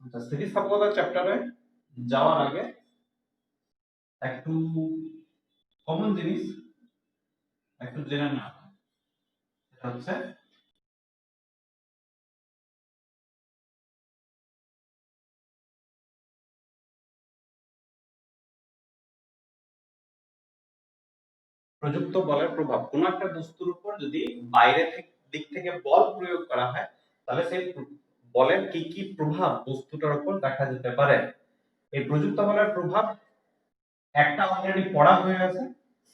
স্থিতিস্থাপকতা চ্যাপ্টারে যাওয়ার আগে একটু কমন জিনিস একটু জেনে নেওয়া, সেটা হচ্ছে প্রযুক্ত বলের প্রভাব। কোন একটা বস্তুর উপর যদি বাইরে দিক থেকে বল প্রয়োগ করা হয়, তাহলে সেই বলের কি কি প্রভাব বস্তুটার উপর দেখা যেতে পারে। এই প্রযুক্ত বলের প্রভাব একটা অলরেডি পড়া হয়ে আছে,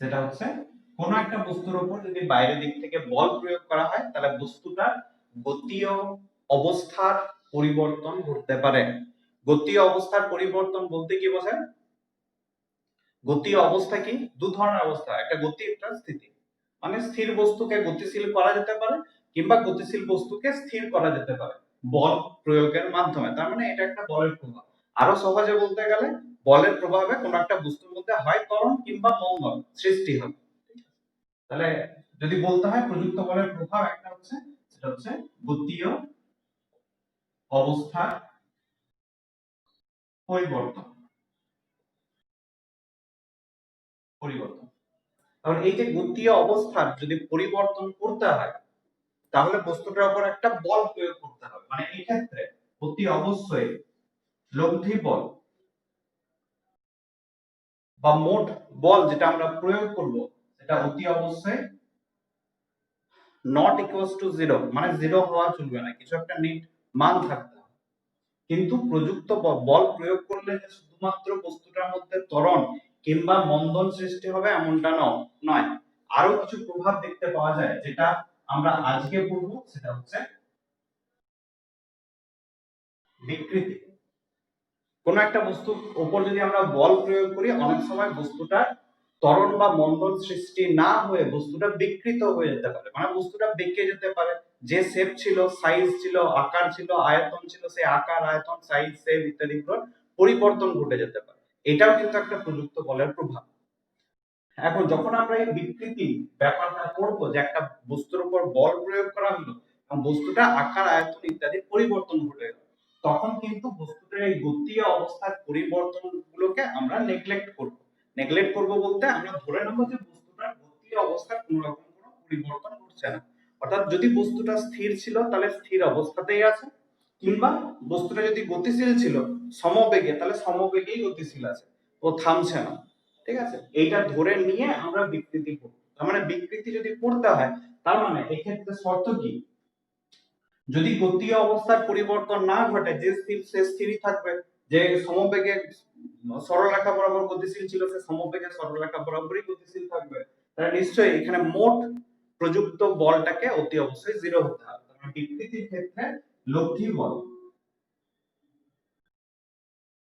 সেটা হচ্ছে কোন একটা বস্তুর উপর যদি বাইরের দিক থেকে বল প্রয়োগ করা হয়, তাহলে বস্তুটার গতীয় অবস্থার পরিবর্তন ঘটতে পারে। গতীয় অবস্থার পরিবর্তন বলতে কি বোঝায়? গতীয় অবস্থা কি? দু ধরনের অবস্থা, একটা গতি একটা স্থিতি। মানে স্থির বস্তুকে গতিশীল করা যেতে পারে কিংবা গতিশীল বস্তুকে স্থির করা যেতে পারে বল প্রয়োগের মাধ্যমে। তার মানে এটা একটা বলের প্রভাব। আরো সহজে বলতে গেলে বলের প্রভাবে কোন একটা বস্তুর মধ্যে হয় ত্বরণ কিংবা মন্দন সৃষ্টি হবে। তাহলে যদি বলতে হয় প্রযুক্ত বলের প্রভাব একটা হচ্ছে, সেটা হচ্ছে গতীয় অবস্থার পরিবর্তন। পরিবর্তন তাহলে এই যে গতীয় অবস্থার যদি পরিবর্তন করতে হয়, তাহলে বস্তুটার উপর একটা বল প্রয়োগ করতে হবে। মানে এই ক্ষেত্রে অতি অবশ্যই লব্ধি বল বা মোট বল যেটা আমরা প্রয়োগ করব, সেটা অতি অবশ্যই নট ইকুয়ালস টু জিরো, মানে জিরো হওয়া চলবে না, কিছু একটা নিট মান থাকতে হবে। কিন্তু প্রযুক্ত বল প্রয়োগ করলে যে শুধুমাত্র বস্তুটার মধ্যে ত্বরণ কিংবা মন্দন সৃষ্টি হবে এমনটা নয়, আরো কিছু প্রভাব দেখতে পাওয়া যায়, যেটা আমরা আজকে পড়বো। সেটা হচ্ছে বিকৃতি। কোন একটা বস্তুর উপর যদি আমরা বল প্রয়োগ করি, অনেক সময় বস্তুটার ত্বরণ বা মন্দন সৃষ্টি না হয়ে বস্তুটা বিকৃত হয়ে যেতে পারে, মানে বস্তুটা বেঁকে যেতে পারে। যে শেপ ছিল, সাইজ ছিল, আকার ছিল, আয়তন ছিল, সেই আকার, আয়তন, সাইজ, শেপ ইত্যাদিগুলোর পরিবর্তন ঘটে যেতে পারে। এটাও কিন্তু একটা প্রযুক্ত বলের প্রভাব। এখন যখন আমরা এই বিকৃতি ব্যাপারটা পড়বো, যে একটা বস্তুর উপর বল প্রয়োগ করা হলো এবং বস্তুটা আকার, আয়তন ইত্যাদি পরিবর্তন ঘটে গেল, তখন কিন্তু বস্তুটার এই গতীয় অবস্থার পরিবর্তন গুলোকে আমরা নেগলেক্ট করব। নেগলেক্ট করব বলতে আমরা ধরে নেব যে বস্তুটার গতীয় অবস্থার কোনো রকম কোনো পরিবর্তন ঘটছে না। অর্থাৎ যদি বস্তুটা স্থির ছিল তাহলে স্থির অবস্থাতেই আছে, কিংবা বস্তুটা যদি গতিশীল ছিল সমবেগে, তাহলে সমবেগেই গতিশীল আছে, ও থামছে না। ঠিক আছে, এইটা ধরে নিয়ে আমরা বিকৃতি করব। তার মানে বিকৃতি যদি করতে হয়, তার মানে এক্ষেত্রে শর্ত কি? যদি গতীয় অবস্থার পরিবর্তন না ঘটে, যে স্থির সে স্থিরই থাকবে, যে সমবেগে সরলরেখা বরাবর গতিশীল ছিল সে সমবেগে সরলরেখা বরাবরই গতিশীল থাকবে, তাহলে নিশ্চয়ই এখানে মোট প্রযুক্ত বলটাকে অতি অবশ্যই জিরো হতে হবে। তার মানে বিকৃতির ক্ষেত্রে লব্ধি বল,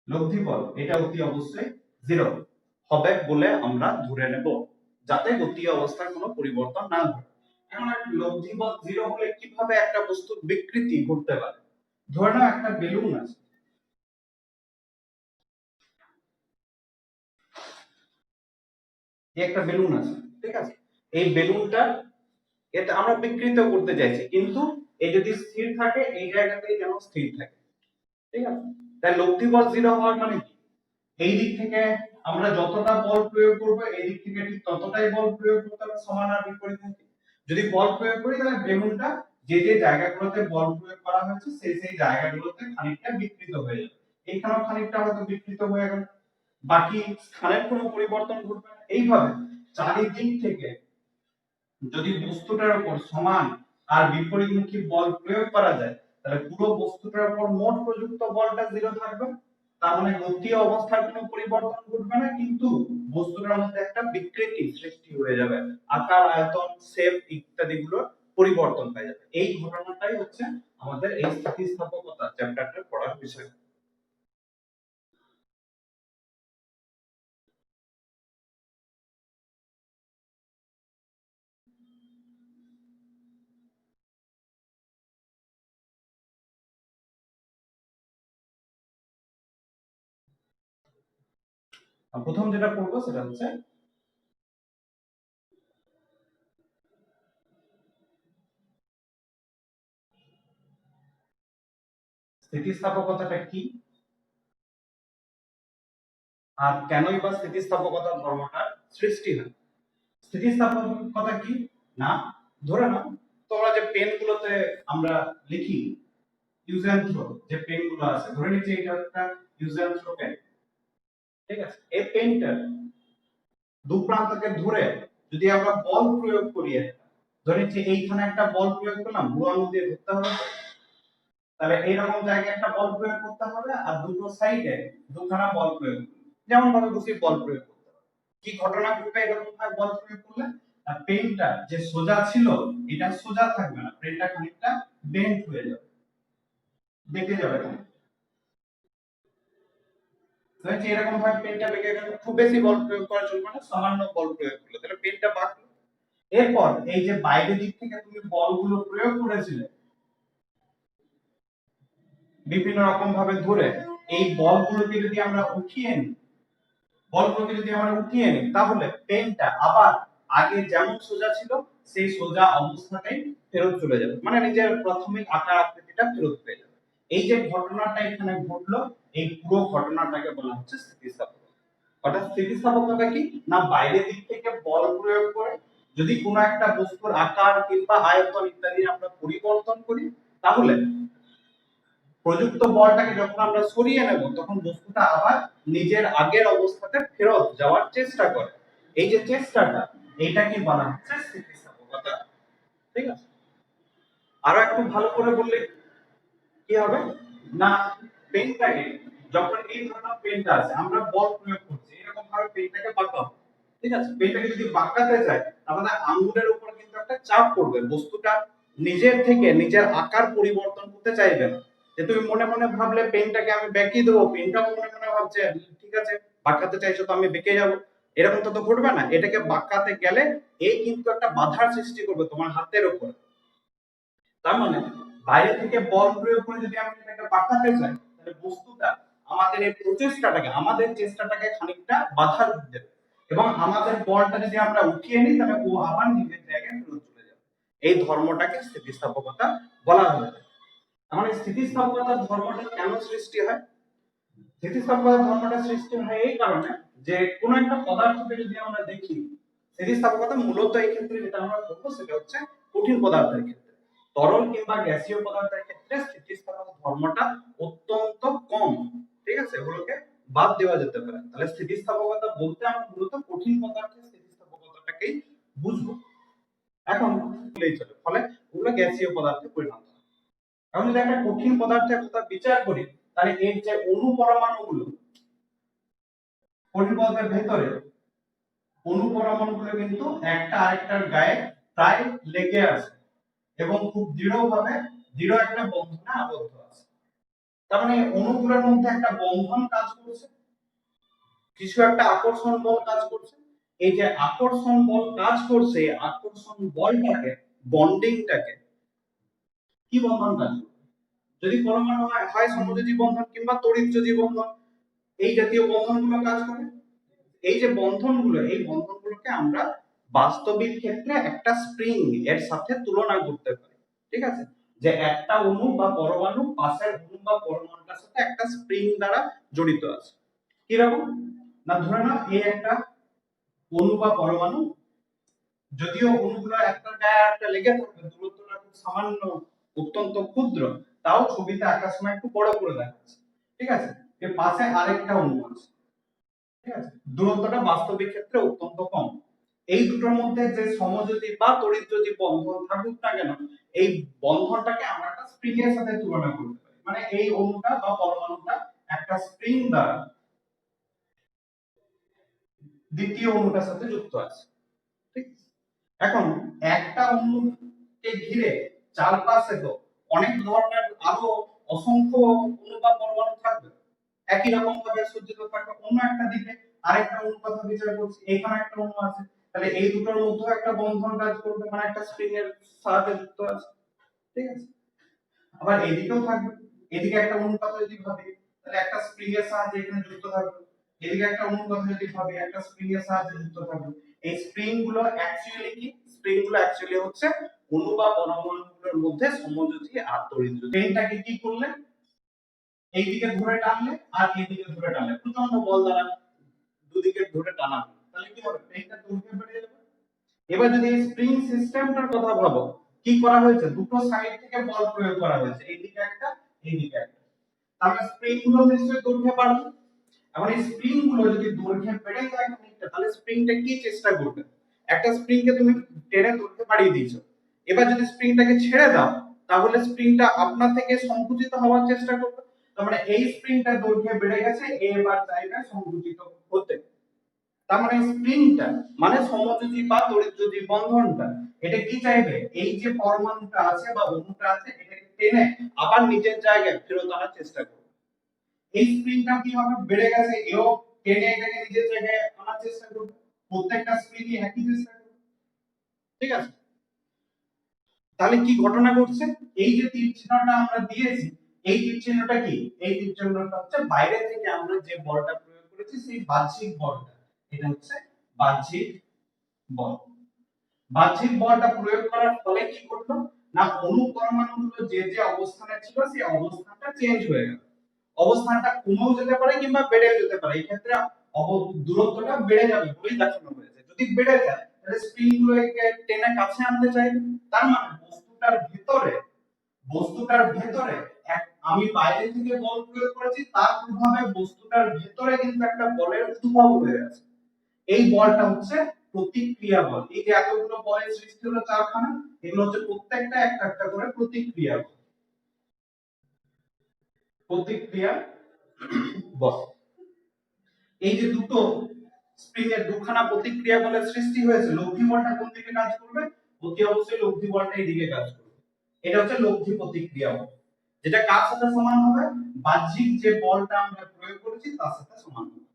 লব্ধি বল এটা অতি অবশ্যই জিরো হবে বলে আমরা ধরে নেব, যাতে গতীয় অবস্থার কোনো পরিবর্তন না ঘটে। এখন লব্ধি বল জিরো হলে কিভাবে একটা বস্তুর বিকৃতি ঘটতে পারে? ধরে নাও একটা বেলুন আছে, একটা বেলুন আছে, ঠিক আছে, এই বেলুনটা এটা আমরা বিকৃত করতে চাইছি, কিন্তু এই যদি স্থির থাকে এই জায়গাতেই যেন স্থির থাকে। ঠিক আছে, তাই লব্ধি বল জিরো হওয়ার মানে কি? এই দিক থেকে আমরা যতটা বল প্রয়োগ করব, এই দিক থেকে ঠিক ততটাই বল প্রয়োগ করতে হবে, সমান আর বিপরীত দিকে। যদি বল প্রয়োগ করি, তাহলে বেলুনটা যে যে জায়গাগুলোতে বল প্রয়োগ করা হয়েছে সেই সেই জায়গাগুলোতে খানিকটা বিকৃত হয়ে যাবে। এইখানেও খানিকটা হয়তো বিকৃত হয়ে গেল, বাকি স্থানের কোনো পরিবর্তন ঘটবে না। এইভাবে চারিদিক থেকে যদি বস্তুটার উপর সমান আর বিপরীতমুখী বল প্রয়োগ করা যায়, তাহলে পুরো বস্তুটার উপর মোট প্রযুক্ত বলটা জিরো থাকবে। তার মানে গতীয় অবস্থার কোনো পরিবর্তন ঘটবে না, কিন্তু বস্তুটার মধ্যে একটা বিকৃতি সৃষ্টি হয়ে যাবে, আকার, আয়তন, শেপ ইত্যাদি গুলোর পরিবর্তন হয়ে যাবে। এই ঘটনাটাই হচ্ছে আমাদের এই স্থিতিস্থাপকতা চ্যাপ্টারটা পড়ার বিষয়। প্রথম যেটা পড়বো সেটা হচ্ছে স্থিতিস্থাপকতাটা কি, আর কেনই বা স্থিতিস্থাপকতা ধর্মটা সৃষ্টি হয়? স্থিতিস্থাপকতা কি না, ধরে নাও তোমরা যে পেন গুলোতে আমরা লিখি, ইউজ এন্ড থ্রো যে পেন গুলো আছে, ধরে নিচ্ছি এটা একটা ইউজ এন্ড থ্রো পেন, ঠিক আছে? এই পেনটা দু প্রান্তকে ধরে যদি আমরা বল প্রয়োগ করি, ধরে নিচ্ছি এইখানে একটা বল প্রয়োগ করলাম, বুয়া দিয়ে ধরতে হবে, তাহলে এইরকম জায়গায় একটা বল প্রয়োগ করতে হবে, আর দুটো সাইডে দুখানা বল প্রয়োগ করতে হবে। যেমন ভাবে খুশি বল প্রয়োগ করতে হবে। কি ঘটনা ঘটবে এরকম ভাবে বল প্রয়োগ করলে? পেনটা যে সোজা ছিল এটা সোজা থাকবে না, পেনটা খানিকটা বেন্ড হয়ে যাবে, বেঁকে যাবে। ধরেছি এরকম ভাবে পেনটা বেঁকে গেল, খুব বেশি বল প্রয়োগ করা চলবে না, সামান্য বল প্রয়োগ করলে তাহলে পেনটা বাঁকলো। এরপর এই যে বাইরের দিক থেকে তুমি বলগুলো প্রয়োগ করেছিলে বিভিন্ন রকম ভাবে ধরে, এই বলগুলোকে যদি আমরা উঠিয়ে নিই, তাহলে পেনটা আবার আগে যেমন সোজা ছিল সেই সোজা অবস্থাতেই ফেরত চলে যাবে, মানে নিজের প্রাথমিক আকার আকৃতিটা ফেরত পেয়ে যাবে। এই যে ঘটনাটা এখানে ঘটলো, এই পুরো ঘটনাটাকে বলা হচ্ছে স্থিতিস্থাপকতা। অর্থাৎ স্থিতিস্থাপকতা কি না, বাইরের দিক থেকে বল প্রয়োগ করে যদি কোনো একটা বস্তুর আকার কিংবা আয়তন ইত্যাদি আমরা পরিবর্তন করি, তাহলে প্রযুক্ত বলটাকে যখন আমরা সরিয়ে নেব তখন বস্তুটা আবার নিজের আগের অবস্থাতে ফেরত যাওয়ার চেষ্টা করে। এই যে চেষ্টাটা, এইটাকে বলা হচ্ছে স্থিতিস্থাপকতা। ঠিক আছে? আরো একটু ভালো করে বললে কি হবে না, পেনটাকে যখন এই ধরনের পেনটা আছে আমরা বল প্রয়োগ করছি, এরকম ভাবে পেনটাকে বাঁকাবো, ঠিক আছে? পেনটাকে যদি বাঁকাতে চাই তাহলে আঙ্গুলের উপর কিন্তু একটা চাপ পড়বে, বস্তুটা নিজের থেকে নিজের আকার পরিবর্তন করতে চাইবে না। যে তুমি মনে মনে ভাবলে পেনটাকে আমি বেঁকিয়ে দেবো, পেনটাও মনে মনে ভাবছে ঠিক আছে বাঁকাতে চাইছো তো আমি বেঁকে যাবো, এরকম তো ঘটবে না। এটাকে বাঁকাতে গেলে এই কিন্তু একটা বাধার সৃষ্টি করবে তোমার হাতের উপর। তার মানে বাইরে থেকে বল প্রয়োগ করে যদি আমি এটাকে বাঁকাতে চাই, তাহলে বস্তুটা আমাদের এই প্রচেষ্টাটাকে, আমাদের চেষ্টাটাকে খানিকটা বাধা দেবে, এবং আমাদের বলটা যদি আমরা উঠিয়ে নিই তাহলে ও আবার নিজের জায়গায় ফেরত চলে যাবে। এই ধর্মটাকে স্থিতিস্থাপকতা বলা হয়। মানে স্থিতিস্থাপকতার ধর্মটা কেন সৃষ্টি হয়? স্থিতিস্থাপকতার ধর্মটা সৃষ্টি হয় এই কারণে যে কোন একটা পদার্থকে যদি আমরা দেখি, স্থিতিস্থাপকতা মূলত এই ক্ষেত্রে যেটা আমরা করবো সেটা হচ্ছে কঠিন পদার্থের ক্ষেত্রে, তরল কিংবা গ্যাসীয় পদার্থের ক্ষেত্রে স্থিতিস্থাপক ধর্মটা অত্যন্ত কম। ঠিক আছে, ওগুলোকে বাদ দেওয়া যেতে পারে। তাহলে স্থিতিস্থাপকতা বলতে আমরা মূলত কঠিন পদার্থের স্থিতিস্থাপকতাটাকেই বুঝবো। এখন বলেই চলে, ফলে ওগুলো গ্যাসীয় পদার্থে পরিণত হয়। এখন যদি একটা কঠিন পদার্থের কথা বিচার করি, তাহলে এর যে অণু পরমাণুগুলো কঠিন পদার্থের ভেতরে, অণু পরমাণুগুলো কিন্তু একটা আরেকটার গায়ে প্রায় লেগে আছে এবং খুব দৃঢ় একটা বন্ধনে আবদ্ধ আছে। তার মানে অণুগুলোর মধ্যে একটা বন্ধন কাজ করছে, কিছু একটা আকর্ষণ বল কাজ করছে। এই যে আকর্ষণ বল কাজ করছে, আকর্ষণ বলটাকে, বন্ডিংটাকে কি বন্ধন কাজ করছে? যদি পরমাণু হয় সমযোজী বন্ধন কিংবা তড়িৎযোজী বন্ধন, এই জাতীয় বন্ধনগুলো কাজ করে। এই যে বন্ধনগুলো, এই বন্ধনগুলোকে আমরা বাস্তবিক ক্ষেত্রে একটা স্প্রিং এর সাথে তুলনা করতে পারি। ঠিক আছে, যে একটা অণু বা পরমাণু পাশের অণু বা পরমাণুটার সাথে একটা স্প্রিং দ্বারা জড়িত আছে। কিরকম না, ধরে নাও এই একটা অণু বা পরমাণু, যদিও অণুগুলো একটা গায়ে একটা লেগে থাকবে, দূরত্বটা খুব সামান্য, অত্যন্ত ক্ষুদ্র, তাও ছবিতে আঁকার সময় একটু বড় করে দেখাচ্ছে। ঠিক আছে, এর পাশে আরেকটা অণু আছে, ঠিক আছে, দূরত্বটা বাস্তবিক ক্ষেত্রে অত্যন্ত কম। এই দুটোর মধ্যে যে সমযোজী বা তড়িৎযোজী বন্ধন থাকুক না কেন, এই বন্ধনটাকে আমরা একটা স্প্রিং এর সাথে তুলনা করতে পারি। মানে এই অণুটা বা পরমাণুটা একটা স্প্রিং দ্বারা দ্বিতীয় অণুটার সাথে যুক্ত আছে। ঠিক, এখন একটা অণুকে ঘিরে চারপাশে তো অনেক ধরনের আরো অসংখ্য অণু বা পরমাণু থাকবে, একই রকম ভাবে সজ্জিত থাকবে। অন্য একটা দিকে আরেকটা অণু কথা বিচার করছি, এখানে একটা অণু আছে, তাহলে এই দুটোর মধ্যে একটা বন্ধন কাজ করবে, মানে একটা স্প্রিং এর সাথে যুক্ত আছে। ঠিক আছে, আবার এদিকেও থাকবে, এদিকে একটা অণু কথা যদি ভাবি তাহলে একটা স্প্রিং এর সাহায্যে এখানে যুক্ত থাকবে, এদিকে একটা অণু কথা যদি ভাবি একটা স্প্রিং এর সাহায্যে যুক্ত থাকবে। এই স্প্রিং গুলো অ্যাকচুয়ালি কি? স্প্রিং গুলো অ্যাকচুয়ালি হচ্ছে অণু বা পরমাণুগুলোর মধ্যে সমযোজী আর তড়িৎযোজী। স্প্রিংটাকে কি করলে এইদিকে ধরে টানলে আর এইদিকে ধরে টানলে প্রচন্ড বল দ্বারা দুদিকে ধরে টানা তাহলে কি হবে পেনটা দৈর্ঘ্য বেড়ে যাবে। এবার যদি স্প্রিং সিস্টেমটার কথা ভাবো কি করা হয়েছে দুটো সাইড থেকে বল প্রয়োগ করা হয়েছে এইদিকে একটা এইদিকে একটা তাহলে স্প্রিং গুলো নিশ্চয়ই দৈর্ঘ্য বাড়বে। এখন এই স্প্রিং গুলো যদি দৈর্ঘ্য বেড়ে যায় খানিকটা তাহলে স্প্রিংটা কি চেষ্টা করবে একটা স্প্রিং কে তুমি টেনে দৈর্ঘ্য বাড়িয়ে দিয়েছো এবার যদি স্প্রিংটাকে ছেড়ে দাও তাহলে স্প্রিংটা আপনা থেকে সংকুচিত হওয়ার চেষ্টা করবে তার মানে এই স্প্রিংটা দৈর্ঘ্য বেড়ে গেছে এবার জায়গায় সংকুচিত হতে তার মানে স্প্রিংটা মানে সমযোজী বা তড়িৎযোজী বন্ধনটা এটা কি চাইবে এই যে পরমাণুটা আছে বা অণুটা আছে এটাকে টেনে আবার নিজের জায়গায় ফেরত আনার চেষ্টা করবে এই স্প্রিংটা কি হবে বেড়ে গেছে এও টেনে এটাকে নিজের জায়গায় আনার চেষ্টা করবে প্রত্যেকটা স্প্রিংই একই চেষ্টা করবে ঠিক আছে তাহলে কি ঘটনা ঘটছে এই যে তীর চিহ্নটা আমরা দিয়েছি এই তীর চিহ্নটা কি এই তীর চিহ্নটা হচ্ছে বাইরে থেকে আমরা যে বলটা প্রয়োগ করেছি সেই বাহ্যিক বলটা এটা হচ্ছে বাহ্যিক বল বাহ্যিক বলটা প্রয়োগ করার ফলে কি ঘটলো না অণু পরমাণুগুলো যে যে অবস্থানে ছিল সেই অবস্থানটা চেঞ্জ হয়ে গেল অবস্থানটা কমেও যেতে পারে কিংবা বেড়েও যেতে পারে এই ক্ষেত্রে দূরত্বটা বেড়ে যাবে বলেই দেখানো হয়েছে যদি বেড়ে যায় তাহলে স্প্রিং গুলোকে টেনে কাছে আনতে চাইবে তার মানে বস্তুটার ভেতরে আমি বাইরে থেকে বল প্রয়োগ করেছি তার প্রভাবে বস্তুটার ভেতরে কিন্তু একটা বলের উদ্ভব হয়ে আছে এই বলটা হচ্ছে প্রতিক্রিয়া বল এই যে এতগুলো বলের সৃষ্টি হলো চারখানা এগুলো হচ্ছে প্রত্যেকটা একটা একটা করে প্রতিক্রিয়া বল প্রতিক্রিয়া বল এই যে দুটো স্প্রিং এর দুখানা প্রতিক্রিয়া বলের সৃষ্টি হয়েছে লব্ধি বলটা কোন দিকে কাজ করবে অতি অবশ্যই লব্ধি বলটা এই দিকে কাজ করবে এটা হচ্ছে লব্ধি প্রতিক্রিয়া বল যেটা কার সাথে সমান হবে বাহ্যিক যে বলটা আমরা প্রয়োগ করেছি তার সাথে সমান হবে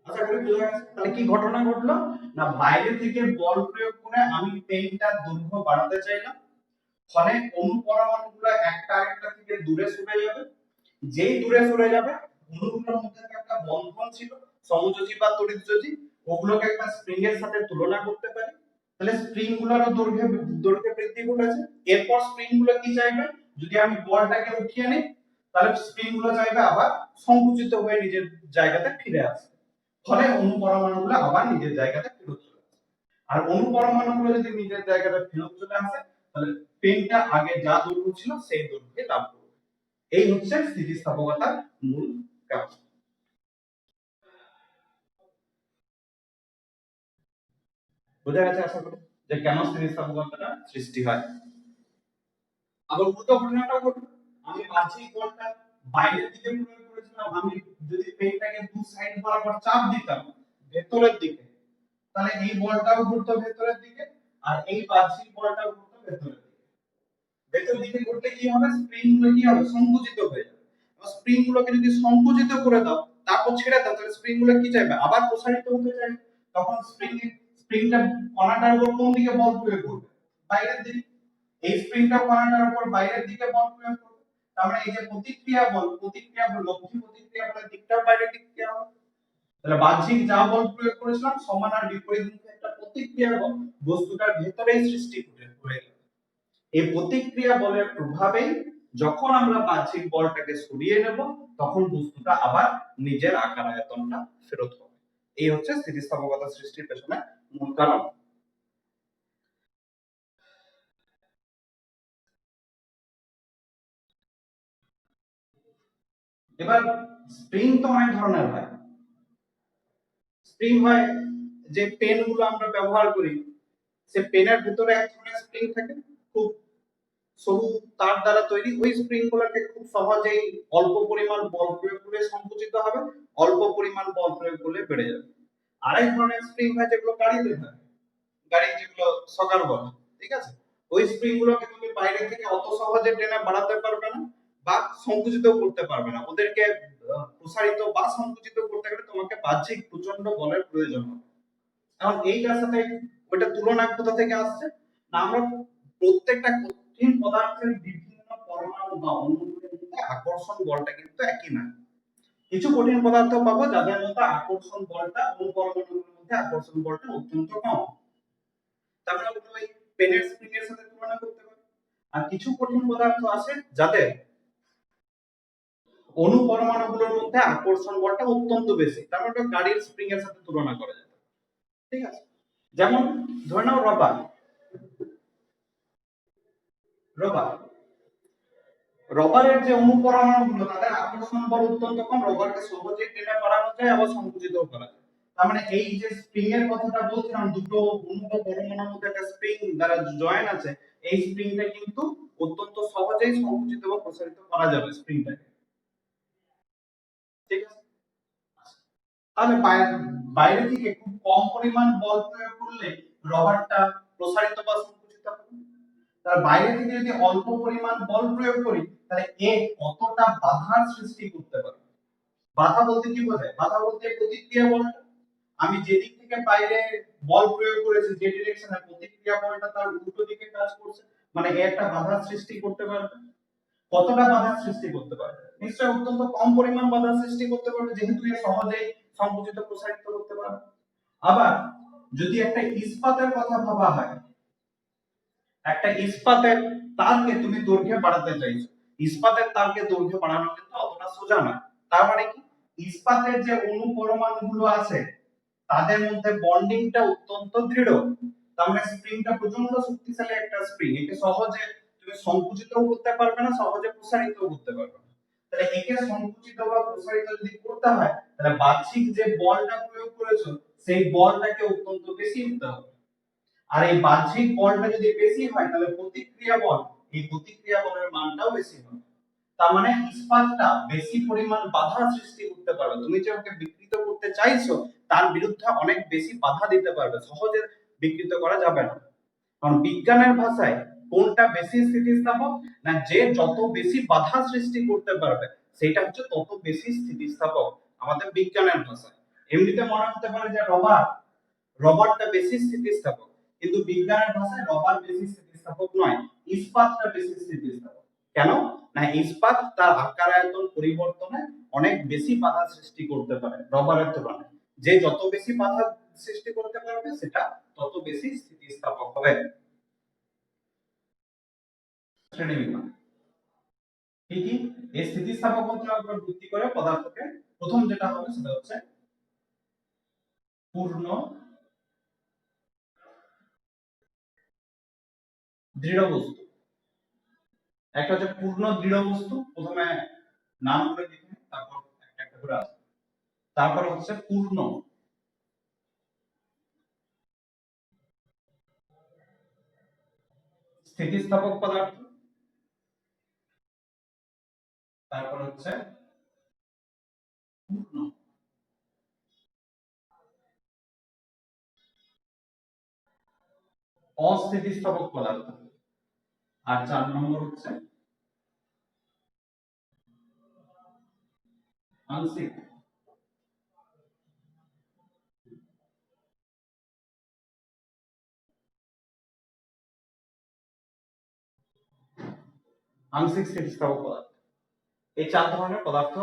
আশা করি বোঝা গেছে তাহলে কি ঘটনা ঘটলো না বাইরে থেকে বল প্রয়োগ করে আমি পেনটার দৈর্ঘ্য বাড়াতে চাইলাম ফলে অণু পরমাণুগুলো একটা আরেকটা থেকে দূরে সরে যাবে যেই দূরে সরে যাবে অণুগুলোর মধ্যে একটা বন্ধন ছিল সমযোজী বা তড়িৎযোজী ওগুলোকে একটা স্প্রিং এর সাথে তুলনা করতে পারি তাহলে স্প্রিং গুলোর দৈর্ঘ্য বৃদ্ধি ঘটেছে এরপর স্প্রিং গুলো কি চাইবে যদি আমি বলটাকে উঠিয়ে নিই তাহলে স্প্রিং গুলো চাইবে আবার সংকুচিত হয়ে নিজের জায়গাতে ফিরে আসে ফলে অণু পরমাণুগুলো আবার নিজের জায়গাতে ফেরত চলে আসে আর অণু পরমাণুগুলো যদি নিজের জায়গাতে ফেরত চলে আসে তাহলে পেনটা আগে যা দৈর্ঘ্য ছিল সেই দৈর্ঘ্যে লাভ করবে এই হচ্ছে স্থিতিস্থাপকতার মূল কাজ বোঝা গেছে আশা করি যে কেন স্থিতিস্থাপকতাটা সৃষ্টি হয় আবার উল্টো ঘটনাটাও ঘটবে আমি বাহ্যিক বলটা বাইরের দিকে প্রয়োগ করেছিলাম আমি যদি পেনটাকে দু সাইড বরাবর চাপ দিতাম ভেতরের দিকে তাহলে এই বলটাও ঘুরতো ভেতরের দিকে আর এই বাহ্যিক বলটাও ঘুরতো ভেতরের দিকে ভেতর দিকে ঘুরলে কি হবে স্প্রিং গুলো কি হবে সংকুচিত হয়ে যাবে স্প্রিং গুলোকে যদি সংকুচিত করে দাও তারপর ছেড়ে দাও তাহলে স্প্রিং গুলো কি চাইবে আবার প্রসারিত হতে চাইবে তখন স্প্রিংটা কণাটার উপর কোন দিকে বল প্রয়োগ করবে বাইরের দিকে এই স্প্রিংটা কণাটার উপর বাইরের দিকে বল প্রয়োগ করবে তার মানে এই যে প্রতিক্রিয়া বল লব্ধি প্রতিক্রিয়া বলের দিকটাও বাইরের দিকে হবে তাহলে বাহ্যিক যা বল প্রয়োগ করেছিলাম সমান আর বিপরীত মুখে একটা প্রতিক্রিয়া বল বস্তুটার ভেতরেই সৃষ্টি হয়ে গেল এই প্রতিক্রিয়া বলের প্রভাবেই যখন আমরা বাহ্যিক বলটাকে সরিয়ে নেব তখন বস্তুটা আবার নিজের আকার আয়তনটা ফেরত পাবে এই হচ্ছে স্থিতিস্থাপকতা সৃষ্টির পেছনে মূল কারণ এবার স্প্রিং তো অনেক ধরনের হয় স্প্রিং হয় যে পেন গুলো আমরা ব্যবহার করি সে পেনের ভিতরে এক ধরনের স্প্রিং থাকে খুব সরু তার দ্বারা তৈরি ওই স্প্রিং গুলোকে খুব সহজেই অল্প পরিমাণ বল প্রয়োগ করে সংকুচিত হবে অল্প পরিমাণ বল প্রয়োগ করলে বেড়ে যাবে আরেক ধরনের স্প্রিং হয় যেগুলো গাড়িতে থাকে গাড়ি যেগুলো সকার বলে ঠিক আছে ওই স্প্রিং গুলোকে তুমি বাইরে থেকে অত সহজে টেনে বাড়াতে পারবে না বা সংকুচিত করতে পারবে না ওদেরকে প্রসারিত বা সংকুচিত করতে গেলে তোমাকে বাহ্যিক প্রচন্ড বলের প্রয়োজন হবে এখন এইটার সাথে ওইটা তুলনা কোথা থেকে আসছে না আমরা প্রত্যেকটা কঠিন পদার্থের বিভিন্ন পরমাণু বা অণুগুলোর মধ্যে আকর্ষণ বলটা কিন্তু একই না কিছু কঠিন পদার্থ পাবো যাদের মধ্যে আকর্ষণ বলটা অণু পরমাণুগুলোর মধ্যে আকর্ষণ বলটা অত্যন্ত কম তার মানে ওই পেনের স্প্রিং এর সাথে তুলনা করতে পারি আর কিছু কঠিন পদার্থ আছে যাদের অণু পরমাণুগুলোর মধ্যে আকর্ষণ বলটা অত্যন্ত বেশি, তার মানে গাড়ির স্প্রিং এর সাথে তুলনা করা যায়। ঠিক আছে, যেমন ধরে নাও রবার। রবার রবারের যে অণু পরমাণুগুলো তাদের আকর্ষণ বল অত্যন্ত কম, রবারকে সহজে টেনে পড়ানো যায় আবার সংকুচিতও করা যায়। তার মানে এই যে স্প্রিং এর কথাটা বলছিলাম, দুটো অণু বা পরমাণুর মধ্যে একটা স্প্রিং দ্বারা জয়েন আছে, এই স্প্রিংটা কিন্তু অত্যন্ত সহজেই সংকুচিত বা প্রসারিত করা যাবে স্প্রিংটাকে। ঠিক আছে, তাহলে বাইরে থেকে খুব কম পরিমাণ বল প্রয়োগ করলে রবারটা প্রসারিত বা সংকুচিত হবে। তার বাইরে থেকে যদি অল্প পরিমাণ বল প্রয়োগ করি তাহলে এ কতটা বাধার সৃষ্টি করতে পারে। বাধা বলতে কি বোঝায়? বাধা বলতে প্রতিক্রিয়া বলটা, আমি যেদিক থেকে বাইরে বল প্রয়োগ করেছি যে ডিরেকশনে, প্রতিক্রিয়া বলটা তার উল্টো দিকে কাজ করছে, মানে এ একটা বাধার সৃষ্টি করতে পারবে। কতটা বাধার সৃষ্টি করতে পারবে? নিশ্চয়ই অত্যন্ত কম পরিমাণ বাধার সৃষ্টি করতে পারবে, যেহেতু এ সহজেই সংকুচিত প্রসারিত করতে পারবে। আবার যদি একটা ইস্পাতের কথা ভাবা হয়, একটা ইস্পাতের তারকে তুমি দৈর্ঘ্য বাড়াতে চাইছো, ইস্পাতের তারকে দৈর্ঘ্য বাড়ানো কিন্তু অতটা সোজা না। তার মানে কি, ইস্পাতের যে অণু পরমাণুগুলো আছে তাদের মধ্যে বন্ডিংটা অত্যন্ত দৃঢ়। তার মানে স্প্রিংটা প্রচন্ড শক্তিশালী একটা স্প্রিং, একে সহজে তুমি সংকুচিতও করতে পারবে না, সহজে প্রসারিতও করতে পারবে না। তাহলে একে সংকুচিত বা প্রসারিত যদি করতে হয় তাহলে বাহ্যিক যে বলটা প্রয়োগ করেছো সেই বলটাকে অত্যন্ত বেশি হতে হবে। আর এই বাহ্যিক বলটা যদি বেশি হয় তাহলে প্রতিক্রিয়া বল, এই প্রতিক্রিয়া বলের মানটাও বেশি হবে। তার মানে ইস্পাতটা বেশি পরিমাণ বাধা সৃষ্টি করতে পারবে, তুমি যে ওকে বিকৃত করতে চাইছো তার বিরুদ্ধে অনেক বেশি বাধা দিতে পারবে, সহজে বিকৃত করা যাবে না। কারণ বিজ্ঞানের ভাষায় কোনটা বেশি স্থিতিস্থাপক, না যে যত বেশি বাধা সৃষ্টি করতে পারবে সেটা হচ্ছে তত বেশি স্থিতিস্থাপক আমাদের বিজ্ঞানের ভাষায়। এমনিতে মনে হতে পারে যে রবারটা বেশি স্থিতিস্থাপক, কিন্তু বিজ্ঞানের ভাষায় রবার বেশি স্থিতিস্থাপক নয়, ইস্পাতটা বেশি স্থিতিস্থাপক। কেন? না ইস্পাত তার আকার আয়তন পরিবর্তনে অনেক বেশি বাধা সৃষ্টি করতে পারে রবারের তুলনায়, যে যত বেশি বাধা সৃষ্টি করতে পারবে সেটা তত বেশি স্থিতিস্থাপক হবে। শ্রেণীবিভাগ কি কি? এই স্থিতিস্থাপকতার উপর ভিত্তি করে পদার্থকে প্রথম যেটা হবে সেটা হচ্ছে পূর্ণ দৃঢ় বস্তু। একটা হচ্ছে পূর্ণ দৃঢ় বস্তু, প্রথমে নাম করে লিখে তারপর একটা একটা করে আসবে। তারপর হচ্ছে পূর্ণ স্থিতিস্থাপক পদার্থ, তারপর হচ্ছে পূর্ণ অস্থিতিস্থাপক পদার্থ, আর 4 নম্বর হচ্ছে আংশিক আংশিক স্থিতিস্থাপক পদার্থ। এই 4 ধরনের পদার্থ